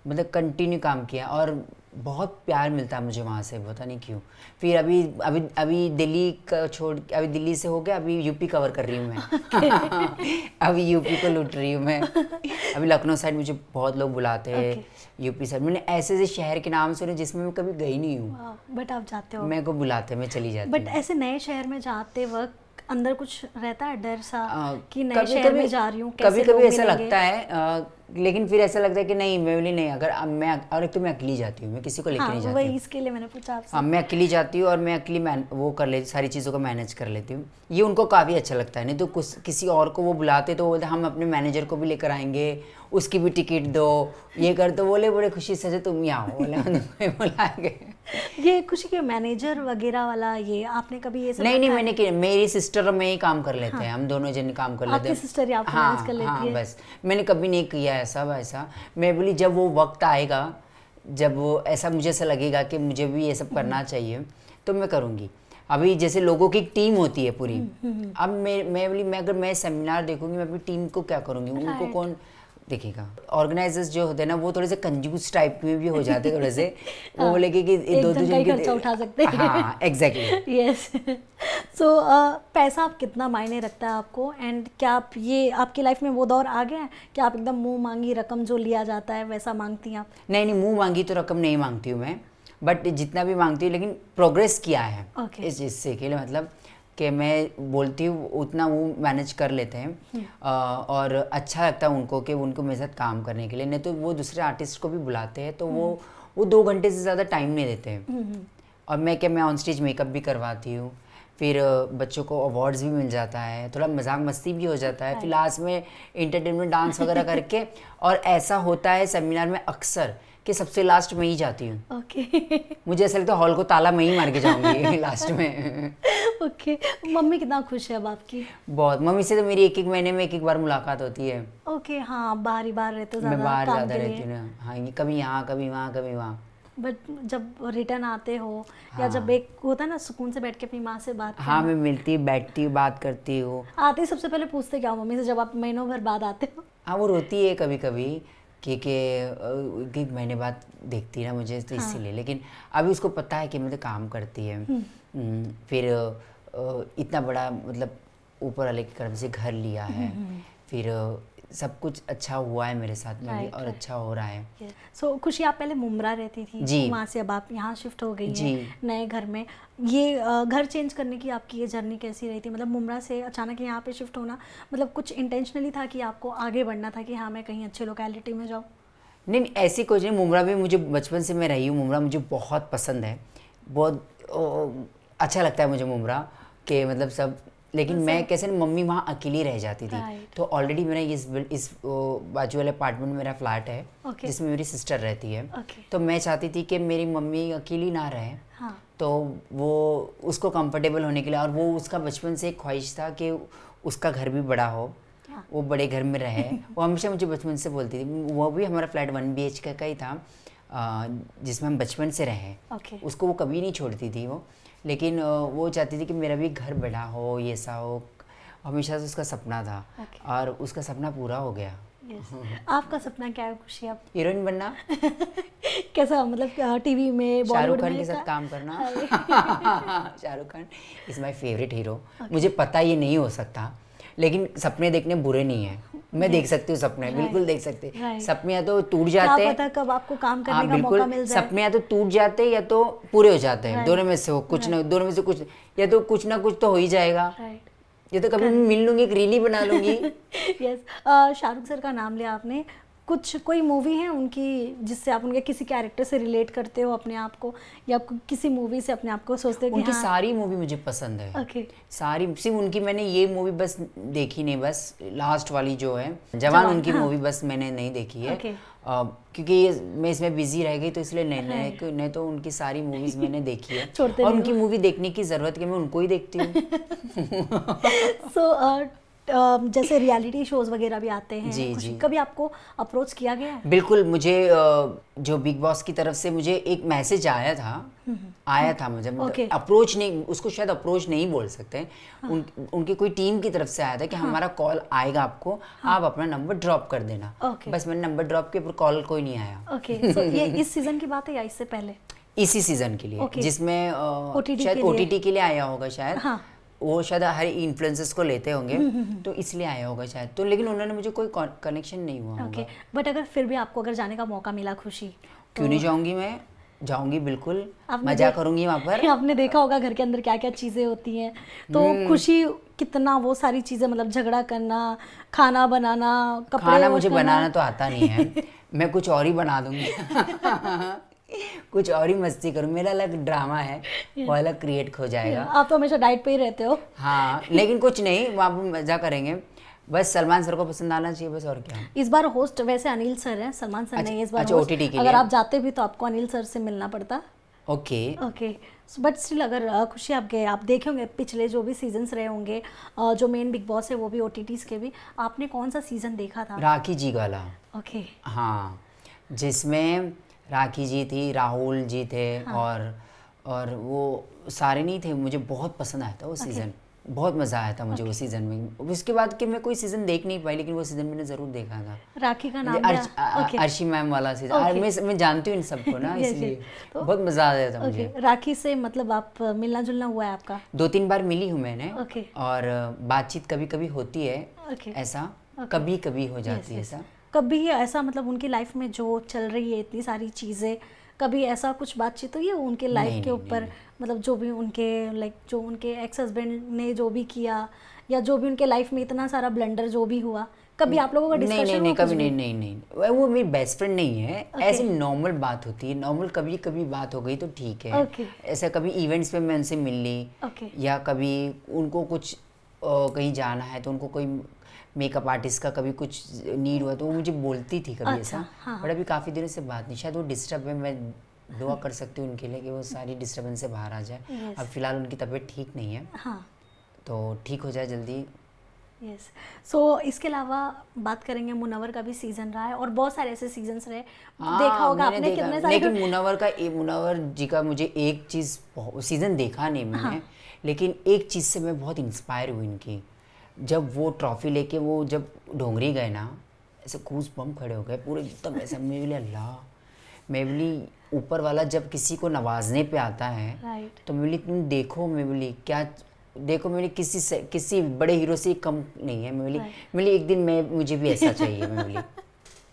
मतलब कंटिन्यू काम किया, और बहुत प्यार मिलता है मुझे वहाँ से, पता नहीं क्यों। फिर अभी दिल्ली का छोड़, अभी दिल्ली से हो गया, अभी यूपी कवर कर रही हूँ मैं। अभी यूपी को लूट रही हूँ मैं। अभी लखनऊ साइड मुझे बहुत लोग बुलाते हैं, यूपी साइड। मैंने ऐसे शहर के नाम सुने जिसमें मैं कभी गई नहीं हूँ, बट आप जाते हो। मेरे को बुलाते, मैं चली जाती हूँ। बट ऐसे नए शहर में जाते वक्त अंदर कुछ रहता है डर सा कि नए शहर में जा रही हूँ, कैसे कभी ऐसा लगता है, लेकिन फिर ऐसा लगता है कि नहीं मैं बोली नहीं, अगर मैं, और एक तो मैं अकेली जाती हूँ, मैं किसी को लेकर नहीं जाती। वही इसके लिए मैंने पूछा आपसे। हाँ मैं अकेली जाती हूँ, और मैं अकेली वो कर लेती, सारी चीज़ों को मैनेज कर लेती हूँ। ये उनको काफ़ी अच्छा लगता है। नहीं तो किसी और को वो बुलाते तो वो बोलते हम अपने मैनेजर को भी लेकर आएंगे, उसकी भी टिकट दो, ये कर, तो बोले बड़े खुशी से तुम यहाँ हो, बोले बुलाएंगे। ये खुशी के मैनेजर वगैरह वाला, ये आपने कभी ये सब? नहीं मैंने मेरी सिस्टर और मैं ही काम कर लेते हैं, हम दोनों जन काम कर लेते हैं। आपकी सिस्टर ही आपको मैनेज कर लेती है? बस मैंने कभी नहीं किया ऐसा। मैं बोली जब वो वक्त आएगा, जब वो ऐसा मुझे ऐसा लगेगा कि मुझे भी ये सब करना चाहिए, तो मैं करूँगी। अभी जैसे लोगों की एक टीम होती है पूरी, अब मैं बोली अगर मैं सेमिनार देखूंगी, मैं अपनी टीम को क्या करूँगी, उनको कौन देखेगा? ऑर्गेनाइजर्स जो होते हैं ना, वो थोड़े से कंजूस टाइप में भी हो जाते हैं थोड़े से। वो बोले कि 2-2 जन की खर्चा उठा सकते हैं। हाँ एग्जैक्टली। यस। सो पैसा आप कितना मायने रखता है आपको, एंड क्या आप ये आपकी लाइफ में वो दौर आ गया है कि आप एकदम मुंह मांगी रकम जो लिया जाता है वैसा मांगती हैं आप? नहीं मुंह मांगी तो रकम नहीं मांगती हूँ मैं, बट जितना भी मांगती हूँ, लेकिन प्रोग्रेस किया है इस चीज़ से के लिए, मतलब कि मैं बोलती हूँ उतना वो मैनेज कर लेते हैं, और अच्छा लगता है उनको कि उनको मेरे साथ काम करने के लिए। नहीं तो वो दूसरे आर्टिस्ट को भी बुलाते हैं तो वो 2 घंटे से ज़्यादा टाइम नहीं देते हैं। और मैं ऑन स्टेज मेकअप भी करवाती हूँ, फिर बच्चों को अवार्ड्स भी मिल जाता है, थोड़ा मजाक मस्ती भी हो जाता है, फिर लास्ट में इंटरटेनमेंट डांस वगैरह करके। और ऐसा होता है सेमिनार में अक्सर कि सबसे लास्ट में ही जाती हूँ। ओके। मुझे ऐसा लगता है हॉल को ताला मैं ही मार के जाऊंगी लास्ट में। ओके। मम्मी कितना खुश है अब आपकी? बहुत। मम्मी से तो मेरी एक एक महीने में एक एक बार मुलाकात होती है। ओके। हाँ, बाहर ही बाहर रहते हो मैं ज़्यादा बाहर काम ज़्यादा के रहती लिए। हूँ ना। हाँ, ये कभी यहाँ कभी वहाँ कभी वहाँ। बट जब रिटर्न आते हो या हाँ। जब एक होता है ना सुकून से बैठ के अपनी माँ से बात हाँ, करना, मैं मिलती बैठती हूँ बात करती हूँ। आते ही सबसे पहले पूछते क्या हो मम्मी से जब आप महीनों भर बाद आते हो? हाँ, वो रोती है कभी कभी कि महीने बाद देखती ना मुझे तो इसीलिए। लेकिन अभी उसको पता है कि मतलब काम करती है। फिर इतना बड़ा मतलब ऊपर वाले की तरफ से घर लिया है। फिर सब कुछ अच्छा हुआ है मेरे साथ में भी और अच्छा हो रहा है। सो खुशी, आप पहले मुमरा रहती थी जी। वहाँ से अब आप यहाँ शिफ्ट हो गई जी। हैं नए घर में। ये घर चेंज करने की आपकी ये जर्नी कैसी रही थी? मतलब मुमरा से अचानक यहाँ पे शिफ्ट होना, मतलब कुछ इंटेंशनली था कि आपको आगे बढ़ना था कि हाँ मैं कहीं अच्छे लोकेलिटी में जाऊँ? नहीं, ऐसी कुछ नहीं। मुमरा भी मुझे बचपन से मैं रही हूँ। मुमरा मुझे बहुत पसंद है, बहुत अच्छा लगता है मुझे मुमरा के मतलब सब। लेकिन मैं कैसे ना, मम्मी वहाँ अकेली रह जाती थी। तो ऑलरेडी मेरा इस बाजू वाले अपार्टमेंट में मेरा फ्लैट है जिसमें मेरी सिस्टर रहती है। तो मैं चाहती थी कि मेरी मम्मी अकेली ना रहे। तो वो उसको कंफर्टेबल होने के लिए, और वो उसका बचपन से एक ख्वाहिश था कि उसका घर भी बड़ा हो, वो बड़े घर में रहे। वो हमेशा मुझे बचपन से बोलती थी। वो भी हमारा फ्लैट 1 BHK का ही था जिसमें हम बचपन से रहे। उसको वो कभी नहीं छोड़ती थी वो। लेकिन वो चाहती थी कि मेरा भी घर बड़ा हो, ये सा हो। हमेशा से उसका सपना था और उसका सपना पूरा हो गया। आपका सपना क्या है खुशी? आप हीरोइन बनना। कैसा, मतलब टीवी में, शाहरुख खान के साथ काम करना। Shahrukh Khan is my favourite hero. मुझे पता ये नहीं हो सकता, लेकिन सपने देखने बुरे नहीं है। मैं देख सकती हूँ सपने, बिल्कुल देख सकते। सपने या तो टूट जाते हैं, क्या पता कब आपको काम करने का मौका मिल जाए। सपने या तो टूट जाते हैं या तो पूरे हो जाते हैं। दोनों में से हो कुछ ना, दोनों में से कुछ, या तो कुछ ना कुछ तो हो ही जाएगा। ये तो कभी मिल लूंगी, एक रील ही बना लूंगी। यस। शाहरुख सर का नाम लिया आपने, कोई मूवी है उनकी जिससे आप उनके किसी कैरेक्टर से रिलेट करते हो अपने आप को, या किसी मूवी से अपने आप को सोचते हो कि उनकी हाँ? सारी मूवी मुझे पसंद है। सारी, सिर्फ उनकी मैंने ये मूवी बस देखी नहीं, बस लास्ट वाली जो है जवान, उनकी मूवी बस मैंने नहीं देखी है। क्योंकि मैं इसमें बिजी रह गई, तो इसलिए नहीं तो उनकी सारी मूवीज मैंने देखी है। और उनकी मूवी देखने की जरूरत कि मैं उनको ही देखती हूँ। जैसे रियलिटी शोज वगैरह भी आते हैं। जी। कभी आपको अप्रोच किया गया है? बिल्कुल। मुझे जो बिग बॉस की तरफ से मुझे एक मैसेज आया था मुझे, मतलब अप्रोच नहीं, उसको शायद अप्रोच नहीं बोल सकते। उनकी कोई टीम की तरफ से आया था कि हमारा कॉल आएगा आपको, आप अपना नंबर ड्रॉप कर देना। बस मैंने नंबर ड्रॉप किया, पर कॉल कोई नहीं आया। सो ये इस सीजन की बात है या इससे पहले? इसी सीजन के लिए, जिसमें शायद OTT के लिए आया होगा शायद। वो शायद हर इन्फ्लुएंसर्स को लेते होंगे, तो इसलिए आया होगा शायद। तो लेकिन उन्होंने मुझे कोई कनेक्शन नहीं हुआ होगा। बट अगर फिर भी आपको अगर जाने का मौका मिला खुशी, क्यों नहीं जाऊंगी? मैं जाऊंगी, बिल्कुल मजा करूंगी वहाँ पर। आपने देखा होगा घर के अंदर क्या क्या चीजें होती हैं, तो खुशी कितना वो सारी चीजें, मतलब झगड़ा करना, खाना बनाना, कपड़े, खाना मुझे बनाना तो आता नहीं है। मैं कुछ और ही बना दूंगी। कुछ और ही मस्ती करूँ, मेरा अलग ड्रामा है, वो अलग क्रिएट हो जाएगा। आप तो हमेशा डाइट पे ही रहते हो। हाँ, लेकिन कुछ नहीं, वहाँ पर मजा करेंगे। बस सलमान सर को पसंद आना चाहिए, बस, और क्या। इस बार होस्ट वैसे अनिल सर हैं, सलमान सर नहीं इस बार। अच्छा, OTT के लिए। अगर आप जाते भी तो आपको अनिल सर से मिलना पड़ता। ओके। बट स्टिल अगर खुशी आप देखे होंगे पिछले जो भी सीजन्स रहे होंगे, जो मेन बिग बॉस है वो भी OTTs के भी, आपने कौन सा सीजन देखा था? राखी जी वाला। हाँ, जिसमें राखी जी थी, राहुल जी थे। और वो सारे नहीं थे। मुझे बहुत पसंद आया था वो सीज़न, बहुत मज़ा आया था मुझे वो सीज़न में। उसके बाद कि मैं कोई सीज़न देख नहीं पाई, लेकिन वो सीज़न मैंने ज़रूर देखा था। राखी का नाम अर्शी मैम वाला सीज़न। मैं जानती हूँ इन सबको ना, इसलिए बहुत मज़ा आया था मुझे। राखी से मतलब आप मिलना जुलना हुआ है आपका? 2-3 बार मिली हूँ मैंने। और बातचीत कभी कभी होती है, ऐसा कभी कभी हो जाती है ऐसा। कभी ऐसा मतलब उनकी लाइफ में जो चल रही है इतनी सारी चीज़ें, कभी ऐसा कुछ बातचीत हुई है उनके लाइफ के ऊपर? मतलब जो भी उनके जो उनके एक्स हस्बैंड ने जो भी किया, या जो भी उनके लाइफ में इतना सारा ब्लंडर जो भी हुआ, कभी आप लोगों का डिस्कशन? नहीं, कभी नहीं। वो मेरी बेस्ट फ्रेंड नहीं है। ऐसी नॉर्मल बात होती है, नॉर्मल कभी कभी बात हो गई तो ठीक है। ऐसा कभी इवेंट्स में मैं उनसे मिल ली, या कभी उनको कुछ कहीं जाना है तो उनको कोई मेकअप आर्टिस्ट का कभी कुछ नीड हुआ तो वो मुझे बोलती थी कभी अच्छा, ऐसा। हाँ। बट अभी काफ़ी दिनों से बात नहीं, शायद वो डिस्टर्ब है, मैं दुआ कर सकती हूँ उनके लिए कि वो सारी डिस्टर्बेंस से बाहर आ जाए। Yes. अब फिलहाल उनकी तबीयत ठीक नहीं है, हाँ। तो ठीक हो जाए जल्दी। यस। सो इसके अलावा बात करेंगे, मुनव्वर का भी सीजन रहा है और बहुत सारे ऐसे सीजन्स रहे, देखा होगा मैंने आपने देखा, कितने सारे। लेकिन मुनव्वर जी का मुझे एक चीज़, सीज़न देखा नहीं मैंने, हाँ। लेकिन एक चीज़ से मैं बहुत इंस्पायर हुई इनकी। जब वो ट्रॉफी लेके वो जब ढोंगरी गए ना, ऐसे गूज़ बम्प खड़े हो गए पूरे एकदम ऐसा। मैं बोली अल्लाह, मैं बोली ऊपर वाला जब किसी को नवाजने पे आता है राइट। तो मैं बोली तुम देखो, मैं बोली क्या देखो, मैं बोली किसी बड़े हीरो से कम नहीं है। मैं बोली एक दिन मुझे भी ऐसा चाहिए। मैं बोली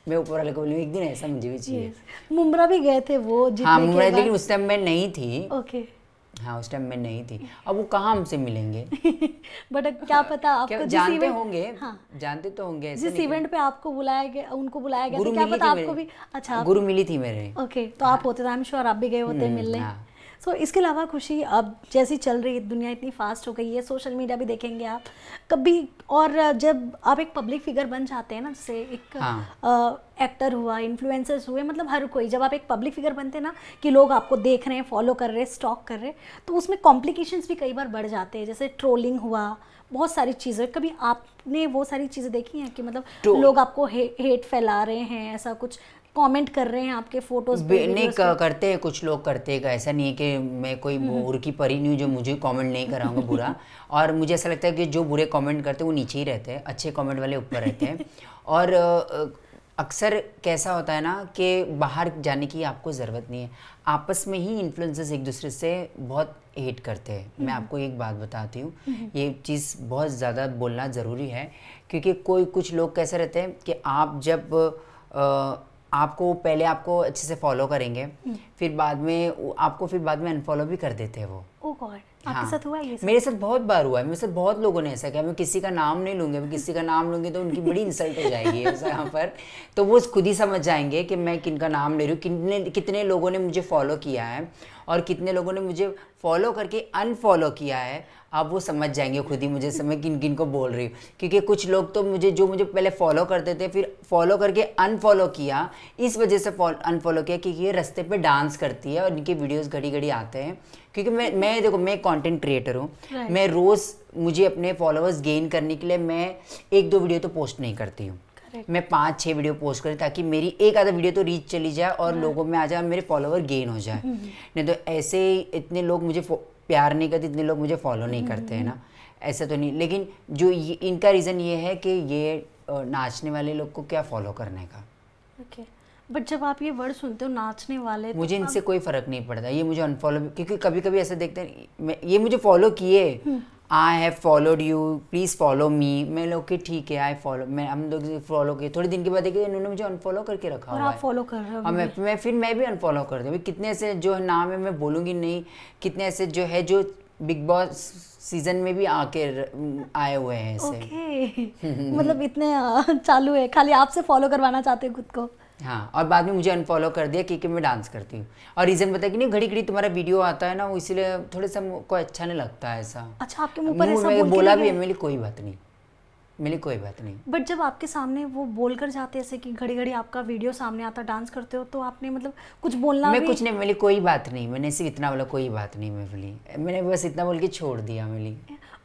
मैं ऊपर वाले को बोली एक दिन ऐसा मुझे भी चाहिए। मुंब्रा भी गए थे वो जीतने हाँ के मुंब्रा, बाद। लेकिन उस टाइम मैं नहीं थी। ओके। हाँ उस टाइम मैं नहीं थी, अब वो कहाँ हमसे मिलेंगे। बट क्या पता आपको क्या जिस जानते इवेंट, होंगे, हाँ, जानते तो होंगे ऐसे जिस नहीं इवेंट पे आपको बुलाया गया, उनको बुलाया गया गुरु था, क्या मिली पता थी आपको मेरे। भी। अच्छा, गुरु मिली थी मेरे। ओके, तो आप होते तो आई एम श्योर आप भी गए होते मिलने। हाँ। सो इसके अलावा खुशी, अब जैसी चल रही दुनिया इतनी फास्ट हो गई है, सोशल मीडिया भी देखेंगे आप कभी, और जब आप एक पब्लिक फिगर बन जाते हैं ना, जैसे एक एक्टर हुआ, इन्फ्लुएंसर्स हुए, मतलब हर कोई, जब आप एक पब्लिक फिगर बनते हैं ना कि लोग आपको देख रहे हैं, फॉलो कर रहे हैं, स्टॉक कर रहे हैं, तो उसमें कॉम्प्लिकेशंस भी कई बार बढ़ जाते हैं, जैसे ट्रोलिंग हुआ, बहुत सारी चीज़ें। कभी आपने वो सारी चीज़ें देखी हैं कि मतलब लोग आपको हेट फैला रहे हैं, ऐसा कुछ कमेंट कर रहे हैं आपके फोटोज पे? नहीं करते हैं, कुछ लोग करते हैं, ऐसा नहीं है कि मैं कोई बुर की परी नहीं हूँ जो मुझे कमेंट नहीं कराऊंगा बुरा। और मुझे ऐसा लगता है कि जो बुरे कमेंट करते हैं वो नीचे ही रहते हैं, अच्छे कमेंट वाले ऊपर रहते हैं। और अक्सर कैसा होता है ना कि बाहर जाने की आपको ज़रूरत नहीं है, आपस में ही इन्फ्लुएंसर्स एक दूसरे से बहुत हेट करते हैं। मैं आपको एक बात बताती हूँ, ये चीज़ बहुत ज़्यादा बोलना ज़रूरी है, क्योंकि कुछ लोग कैसे रहते हैं कि आप जब आपको पहले आपको अच्छे से फॉलो करेंगे, फिर बाद में अनफॉलो भी कर देते हैं वो। ओह गॉड, आपके साथ हुआ है ये सब? मेरे साथ बहुत बार हुआ है, मेरे साथ बहुत लोगों ने ऐसा किया। मैं किसी का नाम नहीं लूँगी, मैं किसी का नाम लूँगी तो उनकी बड़ी इंसल्ट हो जाएगी ऐसा यहाँ पर। तो वो खुद ही समझ जाएंगे कि मैं किनका नाम ले रही हूँ, कितने लोगों ने मुझे फॉलो किया है और कितने लोगों ने मुझे फॉलो करके अनफॉलो किया है। अब वो समझ जाएंगे खुद ही मुझे मैं किन किन को बोल रही हूँ, क्योंकि कुछ लोग तो मुझे पहले फॉलो करते थे, फिर फॉलो करके अनफॉलो किया, इस वजह से अनफॉलो किया क्योंकि ये रास्ते पे डांस करती है और इनके वीडियोस घड़ी घड़ी आते हैं। क्योंकि मैं देखो, मैं कंटेंट क्रिएटर हूँ, मैं रोज़, मुझे अपने फॉलोअर्स गेन करने के लिए मैं 1-2 वीडियो तो पोस्ट नहीं करती हूँ, मैं 5-6 वीडियो पोस्ट करूँ ताकि मेरी एक आधा वीडियो तो रीच चली जाए और लोगों में आ जाए, मेरे फॉलोवर गेन हो जाए। नहीं तो ऐसे इतने लोग मुझे प्यार नहीं करते, इतने लोग मुझे फॉलो नहीं करते हैं ना, ऐसा तो नहीं। लेकिन जो इनका रीज़न ये है कि ये नाचने वाले लोग को क्या फॉलो करने का। ओके, बट जब आप ये वर्ड सुनते हो नाचने वाले, मुझे इनसे कोई फ़र्क नहीं पड़ता, ये मुझे अनफॉलो, क्योंकि कभी कभी ऐसे देखते हैं ये मुझे फॉलो किए, I have followed you, please follow me. मैं लोग के ठीक है, आई फॉलो, हम लोग फॉलो किए, थोड़े दिन के बाद देखिए इन्होंने मुझे अनफॉलो करके रखा और हुआ आप है। फॉलो कर रहे हो। और मैं भी अनफॉलो कर दूँ। कितने ऐसे जो नाम है मैं बोलूँगी नहीं, कितने ऐसे जो बिग बॉस सीजन में भी आके आए हुए हैं ऐसे। ओके, मतलब इतने चालू है, खाली आपसे फॉलो करवाना चाहते हो खुद को। हाँ, और बाद में मुझे अनफॉलो कर दिया क्योंकि मैं डांस करती हूँ। और रीज़न बता कि नहीं, घड़ी घड़ी तुम्हारा वीडियो आता है ना, वो इसीलिए थोड़े सा को अच्छा नहीं लगता है ऐसा। अच्छा, आपके मुंह पर ऐसा बोला भी है, मेरी कोई बात नहीं, मेरी कोई बात नहीं। बट जब आपके सामने वो बोल कर जाते ऐसे कि घड़ी घड़ी आपका वीडियो सामने आता, डांस करते हो, तो आपने मतलब कुछ बोलना? मैं कुछ नहीं, मेरी कोई बात नहीं, मैंने सिर्फ इतना बोला, कोई बात नहीं मैं बोली, मैंने बस इतना बोल के छोड़ दिया मेरी।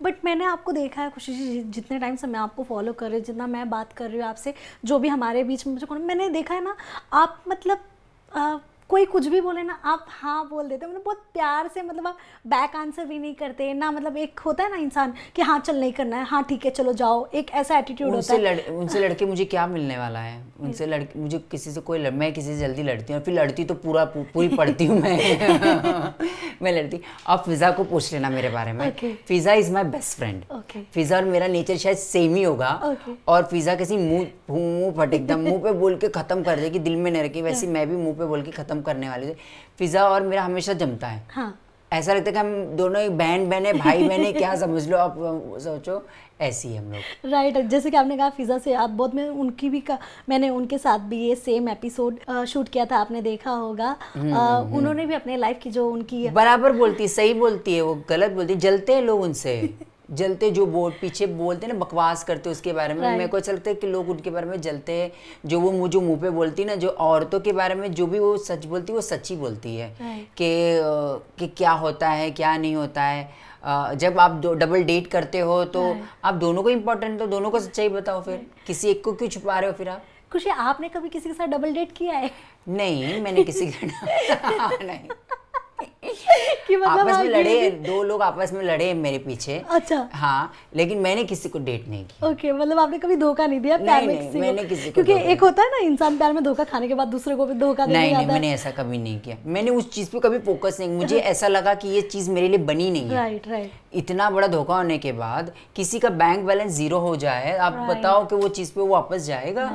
बट मैंने आपको देखा है खुशी जी, जितने टाइम से मैं आपको फॉलो कर रही हूँ, जितना मैं बात कर रही हूँ आपसे, जो भी हमारे बीच में मैंने देखा है ना, आप मतलब कोई कुछ भी बोले ना, आप हाँ बोल देते, मतलब बहुत प्यार से, मतलब आप बैक आंसर भी नहीं करते ना, मतलब एक होता है ना इंसान कि हाँ चल नहीं करना है, हाँ ठीक है चलो जाओ, एक ऐसा एटीट्यूड होता है। उनसे लड़के मुझे क्या मिलने वाला है, उनसे लड़के मुझे किसी से कोई मैं किसी से जल्दी लड़ती हूँ, और फिर लड़ती तो पूरी पढ़ती हूँ मैं लड़ती। अब फिजा को पूछ लेना मेरे बारे में। फिजा इज माई बेस्ट फ्रेंड। फिजा और मेरा नेचर शायद सेम ही होगा, और फिजा किसी मुंह फट एकदम मुंह पे बोल के खत्म कर देगी, दिल में न रखी, वैसे मैं भी मुंह पे बोल के खत्म करने वाली थी। फिजा और मेरा हमेशा जमता है। हाँ। ऐसा लगता है कि हम दोनों एक बहन है, भाई बहन है, क्या समझ लो आप, सोचो ऐसी है हम लोग। राइट, जैसे कि आपने कहा फिजा से आप बहुत, मैं उनकी भी मैंने उनके साथ भी ये सेम एपिसोड शूट किया था, आपने देखा होगा। उन्होंने भी अपने लाइफ की जो उनकी बराबर बोलती, सही बोलती है, वो गलत बोलती, जलते हैं लोग उनसे, जलते जो पीछे बोलते हैं ना, बकवास करते उसके बारे में, मेरे को अच्छा लगता है कि लोग उनके बारे में जलते हैं। जो मुंह पे बोलती ना, जो औरतों के बारे में जो भी वो सच बोलती है, वो सच्ची बोलती है कि क्या होता है क्या नहीं होता है। जब आप डबल डेट करते हो तो आप दोनों को इम्पोर्टेंट, तो दोनों को सच्चाई बताओ, फिर किसी एक को क्यों छुपा रहे हो फिर आप। खुशी, आपने कभी किसी के साथ डबल डेट किया है? नहीं, मैंने किसी के नहीं कि मतलब आपस में लड़े, 2 लोग आपस में लड़े मेरे पीछे। अच्छा। हाँ, लेकिन मैंने किसी को डेट नहीं किया। ओके, मतलब आपने कभी धोखा नहीं दिया प्यार में किसी को? मैंने किसी को, क्योंकि एक होता है ना इंसान प्यार में धोखा खाने के बाद दूसरे को भी धोखा देने नहीं, मैंने ऐसा कभी नहीं किया। मैंने उस चीज पे कभी फोकस नहीं, मुझे ऐसा लगा कि ये चीज मेरे लिए बनी नहीं है। राइट। इतना बड़ा धोखा होने के बाद किसी का बैंक बैलेंस 0 हो जाए, आप बताओ कि वो चीज पे वो वापस जाएगा?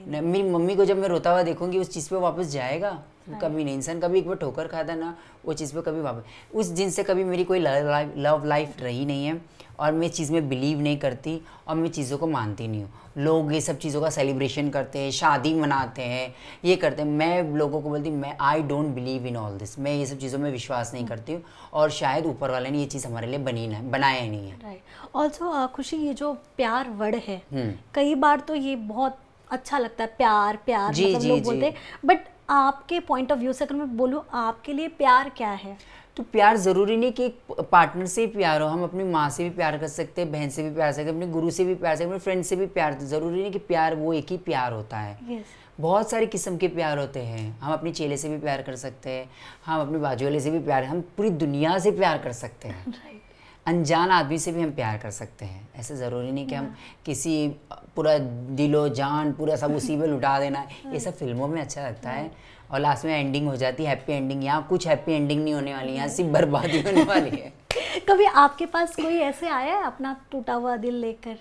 मेरी मम्मी को जब मैं रोता हुआ देखूंगी, उस चीज पे वापस जाएगा? कभी नहीं। इंसान कभी एक बार ठोकर खाता ना, वो चीज़ पे कभी वापस, उस दिन से कभी मेरी कोई लव लाइफ रही नहीं है, और मैं चीज़ में बिलीव नहीं करती, और मैं चीज़ों को मानती नहीं हूँ। लोग ये सब चीज़ों का सेलिब्रेशन करते हैं, शादी मनाते हैं, ये करते हैं, मैं लोगों को बोलती हूँ मैं I don't believe in all this, मैं ये सब चीज़ों में विश्वास नहीं करती हूँ, और शायद ऊपर वाले ने ये चीज़ हमारे लिए बनाया ही नहीं है। राइट। ऑल्सो खुशी, ये जो प्यार वर्ड है, कई बार तो ये बहुत अच्छा लगता है, प्यार मतलब लोग बोलते हैं, बट आपके पॉइंट ऑफ व्यू से अगर मैं बोलूँ, आपके लिए प्यार क्या है? तो प्यार ज़रूरी नहीं कि एक पार्टनर से ही प्यार हो, हम अपनी माँ से भी प्यार कर सकते हैं, बहन से भी प्यार कर सकते हैं, अपने गुरु से भी प्यार कर सकते हैं, अपने फ्रेंड से भी प्यार। ज़रूरी नहीं कि प्यार वो एक ही प्यार होता है। बहुत सारे किस्म के प्यार होते हैं। हम अपने चेले से भी प्यार कर सकते हैं, हम अपने बाजू वाले से भी प्यार, हम पूरी दुनिया से प्यार कर सकते हैं। अनजान आदमी से भी हम प्यार कर सकते हैं। ऐसे ज़रूरी नहीं कि हम किसी पूरा दिलो जान पूरा सब उसी पे लुटा देना है। ये सब फिल्मों में अच्छा लगता है, और लास्ट में एंडिंग हो जाती है हैप्पी एंडिंग। यहाँ कुछ हैप्पी एंडिंग नहीं होने वाली, यहाँ सिर्फ बर्बादी होने वाली है। कभी आपके पास कोई ऐसे आया है अपना टूटा हुआ दिल लेकर?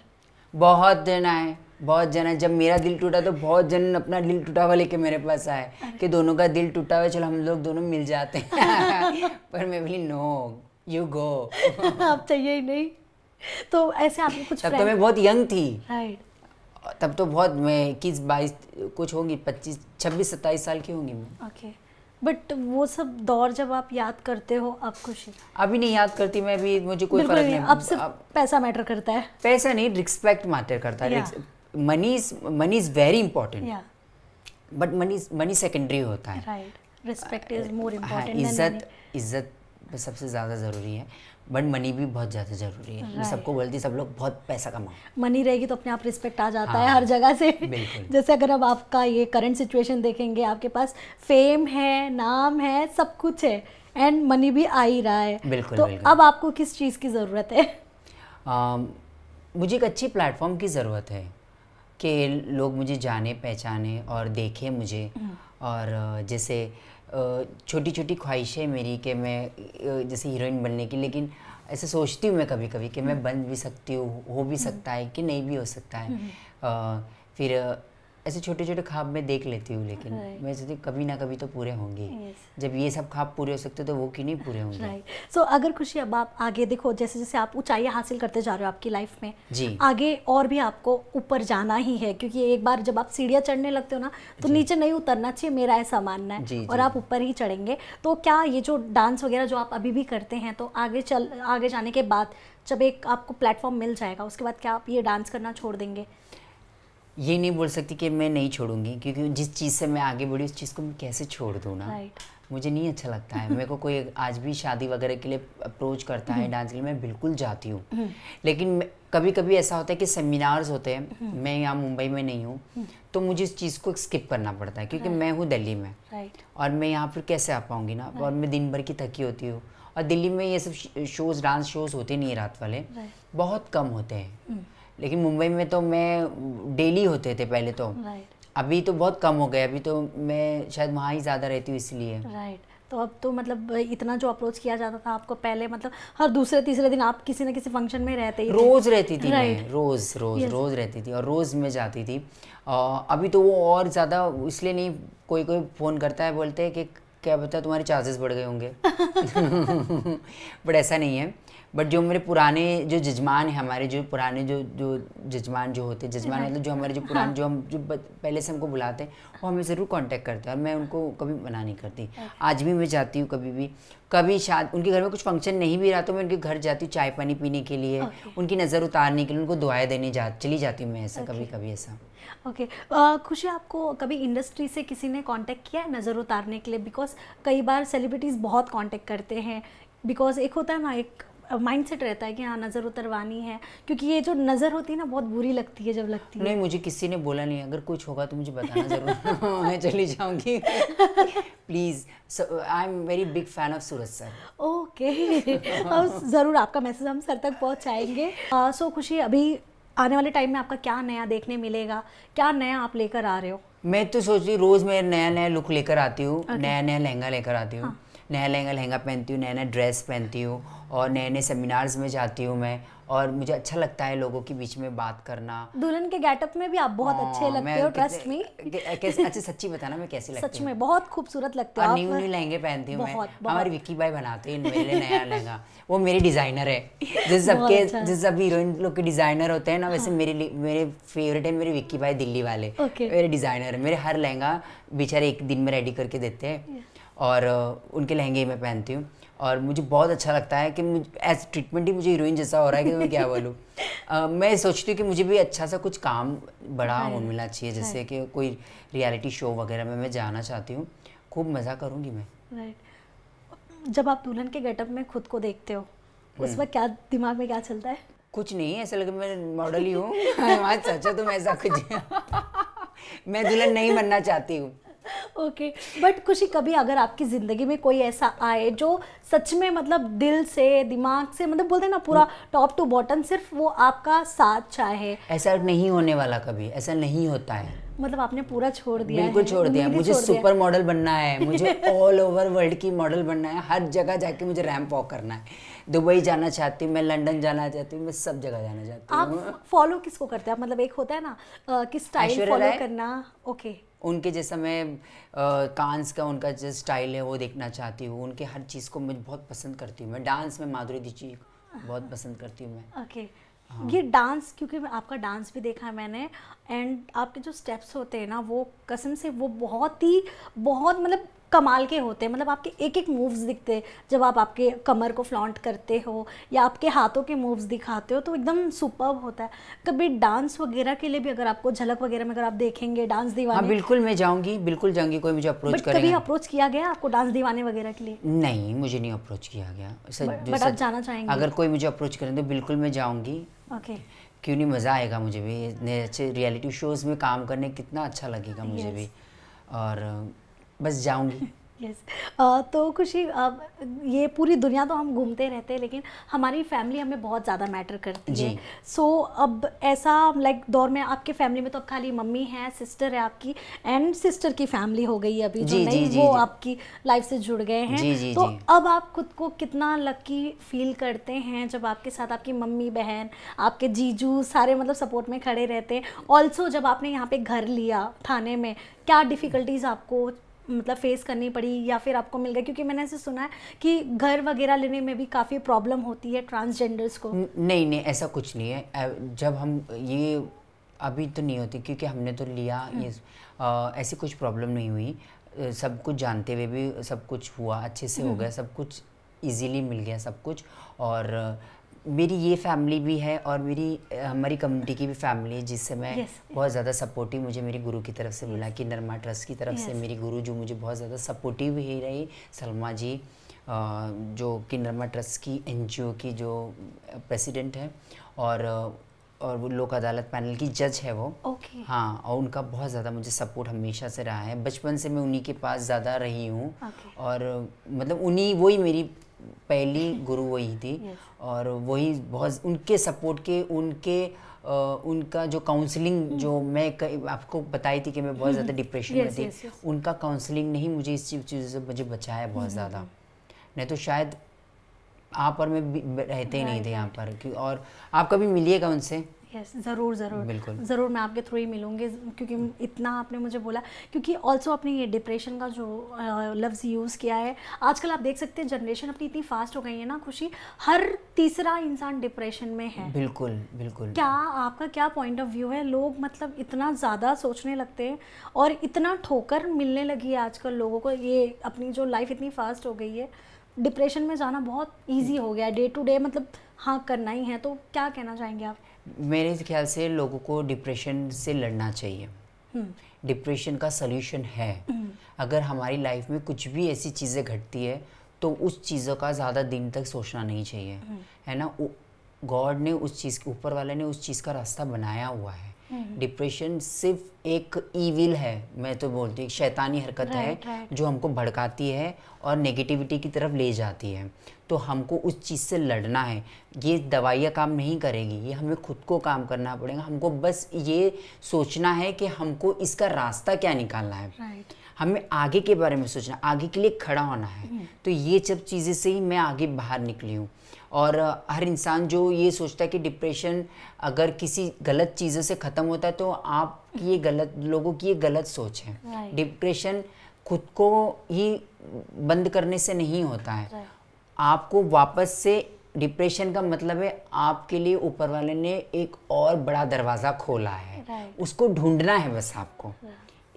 बहुत जन आए, बहुत जन है। जब मेरा दिल टूटा तो बहुत जन अपना दिल टूटा हुआ लेके मेरे पास आए कि दोनों का दिल टूटा हुआ, चलो हम लोग दोनों मिल जाते हैं। पर मैं बोली नो, यू गो। आप चाहिए ही नहीं। तो ऐसे आपने कुछ, तब तो मैं बहुत यंग थी। राइट। तब तो बहुत, मैं 21 22 कुछ होंगी, 25 26 27 साल की होंगी मैं। ओके। बट वो सब दौर जब आप याद करते हो, अब खुशी? अभी नहीं याद करती मैं, भी मुझे कोई फर्क नहीं। अब सिर्फ पैसा मैटर करता है? पैसा नहीं, रिस्पेक्ट मैटर करता है। Money is very important, but money secondary होता है। Right. Respect is more important. इज्जत सबसे ज़्यादा ज़रूरी है, बट मनी भी बहुत ज़्यादा ज़रूरी है। मैं सबको बोलती, सब लोग बहुत पैसा कमाओ। मनी रहेगी तो अपने आप रिस्पेक्ट आ जाता है हर जगह से। जैसे अगर अब आपका ये करंट सिचुएशन देखेंगे, आपके पास फेम है, नाम है, सब कुछ है, एंड मनी भी आ ही रहा है। बिल्कुल, तो बिल्कुल। अब आपको किस चीज़ की ज़रूरत है? मुझे एक अच्छी प्लेटफॉर्म की ज़रूरत है कि लोग मुझे जाने पहचाने और देखें मुझे। और जैसे छोटी छोटी ख्वाहिशें मेरी कि मैं जैसे हीरोइन बनने की, लेकिन ऐसे सोचती हूँ मैं कभी कभी कि मैं बन भी सकती हूँ, हो भी सकता है कि नहीं भी हो सकता है। फिर ऐसे छोटे छोटे ख्वाब मैं देख लेती हूँ, लेकिन मैं सोचती कभी ना कभी तो पूरे होंगे। जब ये सब ख्वाब पूरे हो सकते तो वो क्यों नहीं पूरे होंगे। राइट। सो अगर खुशी, अब आप आगे देखो, जैसे जैसे आप ऊंचाई हासिल करते जा रहे हो आपकी लाइफ में, जी, आगे और भी आपको ऊपर जाना ही है, क्योंकि एक बार जब आप सीढ़ियाँ चढ़ने लगते हो ना, तो नीचे नहीं उतरना चाहिए, मेरा ऐसा मानना है। और आप ऊपर ही चढ़ेंगे। तो क्या ये जो डांस वगैरह जो आप अभी भी करते हैं, तो आगे जाने के बाद जब एक आपको प्लेटफॉर्म मिल जाएगा, उसके बाद क्या आप ये डांस करना छोड़ देंगे? ये नहीं बोल सकती कि मैं नहीं छोड़ूंगी, क्योंकि जिस चीज़ से मैं आगे बढ़ी उस चीज़ को मैं कैसे छोड़ दूँ ना। मुझे नहीं अच्छा लगता है। मेरे को कोई आज भी शादी वगैरह के लिए अप्रोच करता है डांस के लिए, मैं बिल्कुल जाती हूँ। लेकिन कभी कभी ऐसा होता है कि सेमिनार्स होते हैं, मैं यहाँ मुंबई में नहीं हूँ, तो मुझे इस चीज़ को स्किप करना पड़ता है, क्योंकि मैं हूँ दिल्ली में, और मैं यहाँ फिर कैसे आ पाऊँगी ना। और मैं दिन भर की थकी होती हूँ, और दिल्ली में ये सब शोज़, डांस शोज़ होते नहीं है रात वाले, बहुत कम होते हैं। लेकिन मुंबई में तो मैं डेली होते थे पहले तो। अभी तो बहुत कम हो गए, अभी तो मैं शायद वहाँ ही ज़्यादा रहती हूँ इसलिए। तो अब तो मतलब इतना जो अप्रोच किया जाता था आपको पहले, मतलब हर दूसरे तीसरे दिन आप किसी न किसी फंक्शन में रहते ही? रोज़ रहती थी मैं, रोज़ रहती थी, और रोज़ मैं जाती थी। अभी तो वो और ज़्यादा इसलिए नहीं, कोई फ़ोन करता है, बोलते हैं कि क्या पता तुम्हारे चार्जेस बढ़ गए होंगे। बट ऐसा नहीं है। बट जो मेरे पुराने जो जजमान हैं, हमारे जो पुराने जो जो जजमान जो होते हैं, जजमान मतलब जो हमारे जो पुराने जो हम जो पहले से हमको बुलाते हैं, वो हमें ज़रूर कांटेक्ट करते हैं और मैं उनको कभी मना नहीं करती। आज भी मैं जाती हूँ, कभी शायद उनके घर में कुछ फंक्शन नहीं भी रहा तो मैं उनके घर जाती हूँ चाय पानी पीने के लिए, उनकी नज़र उतारने के लिए, उनको दुआएं देने चली जाती हूँ मैं, ऐसा कभी कभी ऐसा। ओके खुशी, आपको कभी इंडस्ट्री से किसी ने कांटेक्ट किया है नज़र उतारने के लिए? बिकॉज कई बार सेलिब्रिटीज़ बहुत कांटेक्ट करते हैं, बिकॉज एक होता है ना, एक माइंडसेट रहता है कि हाँ नज़र उतरवानी है, क्योंकि ये जो नज़र होती है ना बहुत बुरी लगती है जब लगती है। नहीं, मुझे किसी ने बोला नहीं, अगर कुछ होगा तो मुझे बताना ज़रूर। मैं चली जाऊंगी। Please, I am very big fan of Suraj sir. Okay ज़रूर आपका मैसेज हम सर तक पहुँचाएंगे। सो खुशी, अभी आने वाले टाइम में आपका क्या नया देखने मिलेगा, क्या नया आप लेकर आ रहे हो? मैं तो सोच रही रोज़ मैं नया नया लुक लेकर आती हूँ, नया नया लहंगा लेकर आती हूँ, नया लहंगा पहनती हूँ, नया नया ड्रेस पहनती हूँ और नए नए सेमिनार्स में जाती हूँ मैं, और मुझे अच्छा लगता है लोगों के बीच में बात करना। दुल्हन के गेटअप में भी आप बहुत अच्छे लगते हो, ट्रस्ट मी। अच्छा सच्ची बताना मैं कैसी लगती हूँ? सच में बहुत खूबसूरत लगते हो आप। न्यू लहंगे पहनती हूँ मैं, हमारी विक्की भाई बनाते हैं मेरे लिए नया लहंगा, वो मेरे डिज़ाइनर है। जैसे सब हीरोइन लोग के डिज़ाइनर होते हैं ना, वैसे मेरे फेवरेट है मेरे विक्की भाई दिल्ली वाले, मेरे डिज़ाइनर है। मेरे हर लहंगा बेचारे एक दिन में रेडी करके देते हैं और उनके लहंगे मैं पहनती हूँ और मुझे बहुत अच्छा लगता है कि एज ट्रीटमेंट ही मुझे हीरोइन जैसा हो रहा है कि मैं क्या बोलूँ। मैं सोचती हूँ कि मुझे भी अच्छा सा कुछ काम बड़ा मिलना चाहिए, जैसे कि कोई रियलिटी शो वगैरह में मैं जाना चाहती हूँ, खूब मज़ा करूँगी मैं। राइट। जब आप दुल्हन के गेटअप में खुद को देखते हो उस वक्त क्या दिमाग में क्या चलता है? कुछ नहीं, ऐसा लगे मैं मॉडल ही हूँ। सच है, तुम ऐसा कुछ मैं दुल्हन नहीं बनना चाहती हूँ। ओके बट खुशी, कभी अगर आपकी ज़िंदगी में कोई ऐसा आए जो सच में मतलब दिल से दिमाग से मतलब बोलते हैं ना पूरा टॉप टू बॉटम सिर्फ वो आपका साथ चाहे, ऐसा नहीं होने वाला, कभी ऐसा नहीं होता है। मतलब आपने पूरा छोड़ दिया? बिल्कुल छोड़ दिया। मुझे सुपर मॉडल बनना है, मुझे ऑल ओवर वर्ल्ड की मॉडल बनना है, हर जगह जाके मुझे रैंप वॉक करना है। दुबई जाना चाहती हूँ मैं, लंदन जाना चाहती हूँ मैं, सब जगह जाना चाहती हूँ। आप फॉलो किसको करते हैं? मतलब एक होता है ना कि स्टाइल फॉलो करना। ओके, उनके जैसा मैं कांस का उनका जो स्टाइल है वो देखना चाहती हूँ, उनके हर चीज़ को मैं बहुत पसंद करती हूँ। मैं डांस में माधुरी दीक्षित बहुत पसंद करती हूँ मैं। ओके ये डांस, क्योंकि आपका डांस भी देखा है मैंने, एंड आपके जो स्टेप्स होते हैं ना वो कसम से वो बहुत मतलब कमाल के होते हैं। मतलब आपके एक एक मूव्स दिखते हैं जब आप आपके कमर को फ्लॉन्ट करते हो या आपके हाथों के मूव्स दिखाते हो तो एकदम सुपर्ब होता है। कभी डांस वगैरह के लिए भी अगर आपको झलक वगैरह में अगर आप देखेंगे डांस दीवाने? हाँ बिल्कुल, मैं जाऊँगी, बिल्कुल जाऊँगी। कोई मुझे अप्रोच करेगा? कभी अप्रोच किया गया आपको डांस दीवाने वगैरह के लिए? नहीं, मुझे नहीं अप्रोच किया गया। बट आप जाना चाहेंगे? अगर कोई मुझे अप्रोच करें तो बिल्कुल मैं जाऊँगी। ओके, क्यों नहीं, मज़ा आएगा मुझे भी। इतने अच्छे रियलिटी शोज़ में काम करने कितना अच्छा लगेगा मुझे भी, और बस जाऊँगी। यस तो खुशी, अब ये पूरी दुनिया तो हम घूमते रहते हैं लेकिन हमारी फैमिली हमें बहुत ज़्यादा मैटर करती है। सो अब ऐसा लाइक दौर में आपके फैमिली में तो अब खाली मम्मी है, सिस्टर है आपकी, एंड सिस्टर की फैमिली हो गई अभी जो नहीं वो आपकी लाइफ से जुड़ गए हैं। तो अब आप खुद को कितना लकी फील करते हैं जब आपके साथ आपकी मम्मी बहन, आपके जीजू सारे मतलब सपोर्ट में खड़े रहते हैं? ऑल्सो जब आपने यहाँ पे घर लिया थाने में, क्या डिफ़िकल्टीज़ आपको मतलब फेस करनी पड़ी या फिर आपको मिल गया? क्योंकि मैंने ऐसे सुना है कि घर वगैरह लेने में भी काफ़ी प्रॉब्लम होती है ट्रांसजेंडर्स को। नहीं, ऐसा कुछ नहीं है। जब हम ये अभी तो नहीं होती क्योंकि हमने तो लिया, ये ऐसी कुछ प्रॉब्लम नहीं हुई। सब कुछ जानते हुए भी सब कुछ हुआ, अच्छे से हो गया, सब कुछ इजीली मिल गया सब कुछ। और मेरी ये फैमिली भी है और हमारी कम्युनिटी की भी फैमिली है जिससे मैं बहुत ज़्यादा सपोर्टिव मुझे मेरी गुरु की तरफ से मिला, कि नरमा ट्रस्ट की तरफ से मेरी गुरु जो मुझे बहुत ज़्यादा सपोर्टिव ही रही, सलमा जी, जो कि नरमा ट्रस्ट की NGO की जो प्रेसिडेंट है और वो लोक अदालत पैनल की जज है वो। हाँ, और उनका बहुत ज़्यादा मुझे सपोर्ट हमेशा से रहा है। बचपन से मैं उन्हीं के पास ज़्यादा रही हूँ और मतलब वही मेरी पहली गुरु वही थी। और वही बहुत उनके सपोर्ट के उनका जो काउंसलिंग, जो मैं आपको बताई थी कि मैं बहुत ज़्यादा डिप्रेशन में थी, उनका काउंसलिंग ने ही मुझे इस चीज़ से मुझे बचाया बहुत ज़्यादा। नहीं तो शायद आप और मैं रहते ही नहीं थे यहाँ पर। और आप कभी मिलिएगा उनसे, यस ज़रूर ज़रूर बिल्कुल ज़रूर, मैं आपके थ्रू ही मिलूँगी क्योंकि इतना आपने मुझे बोला। क्योंकि ऑल्सो आपने ये डिप्रेशन का जो लफ्ज़ यूज़ किया है, आजकल आप देख सकते हैं जनरेशन अपनी इतनी फास्ट हो गई है ना खुशी, हर तीसरा इंसान डिप्रेशन में है। बिल्कुल बिल्कुल। क्या आपका क्या पॉइंट ऑफ व्यू है? लोग मतलब इतना ज़्यादा सोचने लगते हैं और इतना ठोकर मिलने लगी है आजकल लोगों को, ये अपनी जो लाइफ इतनी फास्ट हो गई है, डिप्रेशन में जाना बहुत ईजी हो गया है डे टू डे, मतलब हाँ करना ही है। तो क्या कहना चाहेंगे आप? मेरे ख्याल से लोगों को डिप्रेशन से लड़ना चाहिए। डिप्रेशन का सल्यूशन है। अगर हमारी लाइफ में कुछ भी ऐसी चीज़ें घटती है तो उस चीज़ों का ज़्यादा दिन तक सोचना नहीं चाहिए, है ना। गॉड ने उस चीज़, ऊपर वाले ने उस चीज़ का रास्ता बनाया हुआ है। डिप्रेशन सिर्फ एक ईविल है, मैं तो बोलती हूँ, एक शैतानी हरकत है जो हमको भड़काती है और नेगेटिविटी की तरफ ले जाती है। तो हमको उस चीज़ से लड़ना है। ये दवाइयाँ काम नहीं करेगी, ये हमें खुद को काम करना पड़ेगा। हमको बस ये सोचना है कि हमको इसका रास्ता क्या निकालना है। हमें आगे के बारे में सोचना, आगे के लिए खड़ा होना है। तो ये सब चीज़ें से ही मैं आगे बाहर निकली हूँ। और हर इंसान जो ये सोचता है कि डिप्रेशन अगर किसी गलत चीज़ों से ख़त्म होता है, तो आप ये गलत, लोगों की ये गलत सोच है। डिप्रेशन खुद को ही बंद करने से नहीं होता है। आपको वापस से, डिप्रेशन का मतलब है आपके लिए ऊपर वाले ने एक और बड़ा दरवाज़ा खोला है, उसको ढूंढना है बस आपको।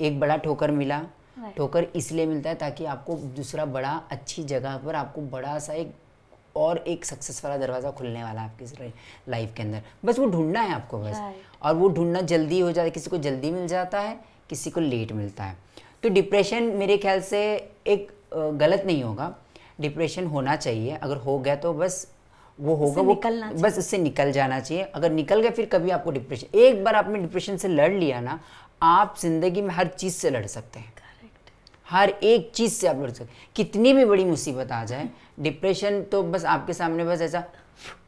एक बड़ा ठोकर मिला, ठोकर इसलिए मिलता है ताकि आपको दूसरा बड़ा अच्छी जगह पर आपको बड़ा सा एक सक्सेस वाला दरवाज़ा खुलने वाला है आपकी लाइफ के अंदर। बस वो ढूंढना है आपको बस। और वो ढूंढना जल्दी हो जाता है, किसी को जल्दी मिल जाता है, किसी को लेट मिलता है। तो डिप्रेशन मेरे ख्याल से एक गलत नहीं होगा, डिप्रेशन होना चाहिए। अगर हो गया तो बस वो होगा, वो बस उससे निकल जाना चाहिए। अगर निकल गया, फिर कभी आपको डिप्रेशन, एक बार आपने डिप्रेशन से लड़ लिया ना, आप जिंदगी में हर चीज़ से लड़ सकते हैं। हर एक चीज़ से आप लड़ सकते हैं, कितनी भी बड़ी मुसीबत आ जाए, डिप्रेशन तो बस आपके सामने बस ऐसा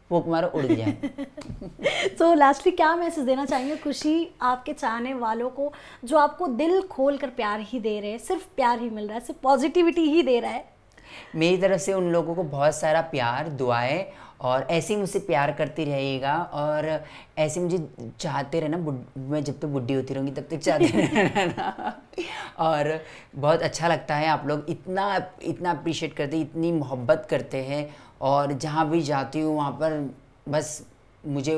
फूंक मारो, उड़ जाए। तो लास्टली क्या मैसेज देना चाहेंगे खुशी आपके चाहने वालों को, जो आपको दिल खोल कर प्यार ही दे रहे हैं, सिर्फ प्यार ही मिल रहा है, सिर्फ पॉजिटिविटी ही दे रहा है? मेरी तरफ से उन लोगों को बहुत सारा प्यार, दुआएं, और ऐसे ही मुझसे प्यार करती रहेगा और ऐसे मुझे चाहते रहना। मैं जब तक बुढ़ी होती रहूँगी तब तक चाहते रहना। और बहुत अच्छा लगता है, आप लोग इतना इतना अप्रिशिएट करते हैं, इतनी मोहब्बत करते हैं। और जहाँ भी जाती हूँ वहाँ पर बस मुझे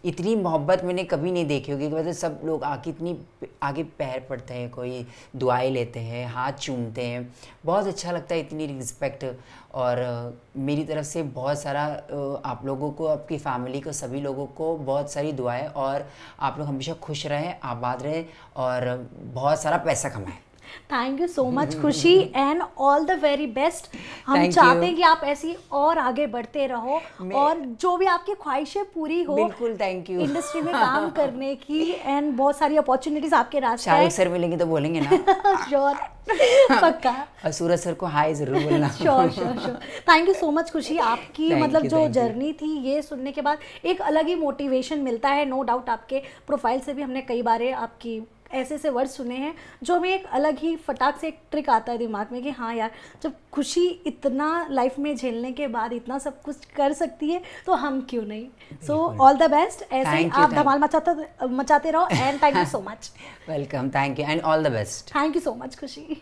इतनी मोहब्बत मैंने कभी नहीं देखी होगी। मतलब सब लोग आके इतनी आगे पैर पड़ते हैं, कोई दुआएं लेते हैं, हाथ चूमते हैं, बहुत अच्छा लगता है, इतनी रिस्पेक्ट। और मेरी तरफ से बहुत सारा आप लोगों को, आपकी फैमिली को, सभी लोगों को बहुत सारी दुआएं। और आप लोग हमेशा खुश रहें, आबाद रहें और बहुत सारा पैसा कमाएं। थैंक यू सो मच खुशी and all the very best. हम चाहते हैं कि आप ऐसी और आगे बढ़ते रहो और जो भी आपकी ख्वाहिशें पूरी हो। बिल्कुल, थैंक यू। इंडस्ट्री में काम करने की एंड बहुत सारी अपॉर्चुनिटीज आपके रास्ते शाहरुख सर मिलेंगे तो बोलेंगे ना। श्योर, पक्का। और सूरज सर को हाय जरूर बोलना। Sure sure sure. Thank you so much खुशी। आपकी मतलब जो जर्नी थी, ये सुनने के बाद एक अलग ही मोटिवेशन मिलता है। नो डाउट आपके प्रोफाइल से भी हमने कई बार आपकी ऐसे ऐसे वर्ड सुने हैं जो हमें एक अलग ही फटाक से एक ट्रिक आता है दिमाग में कि हाँ यार, जब खुशी इतना लाइफ में झेलने के बाद इतना सब कुछ कर सकती है तो हम क्यों नहीं। सो ऑल द बेस्ट, ऐसे ही आप धमाल मचाते रहो and thank you so much. Welcome, thank you and all the best. Thank you so much खुशी।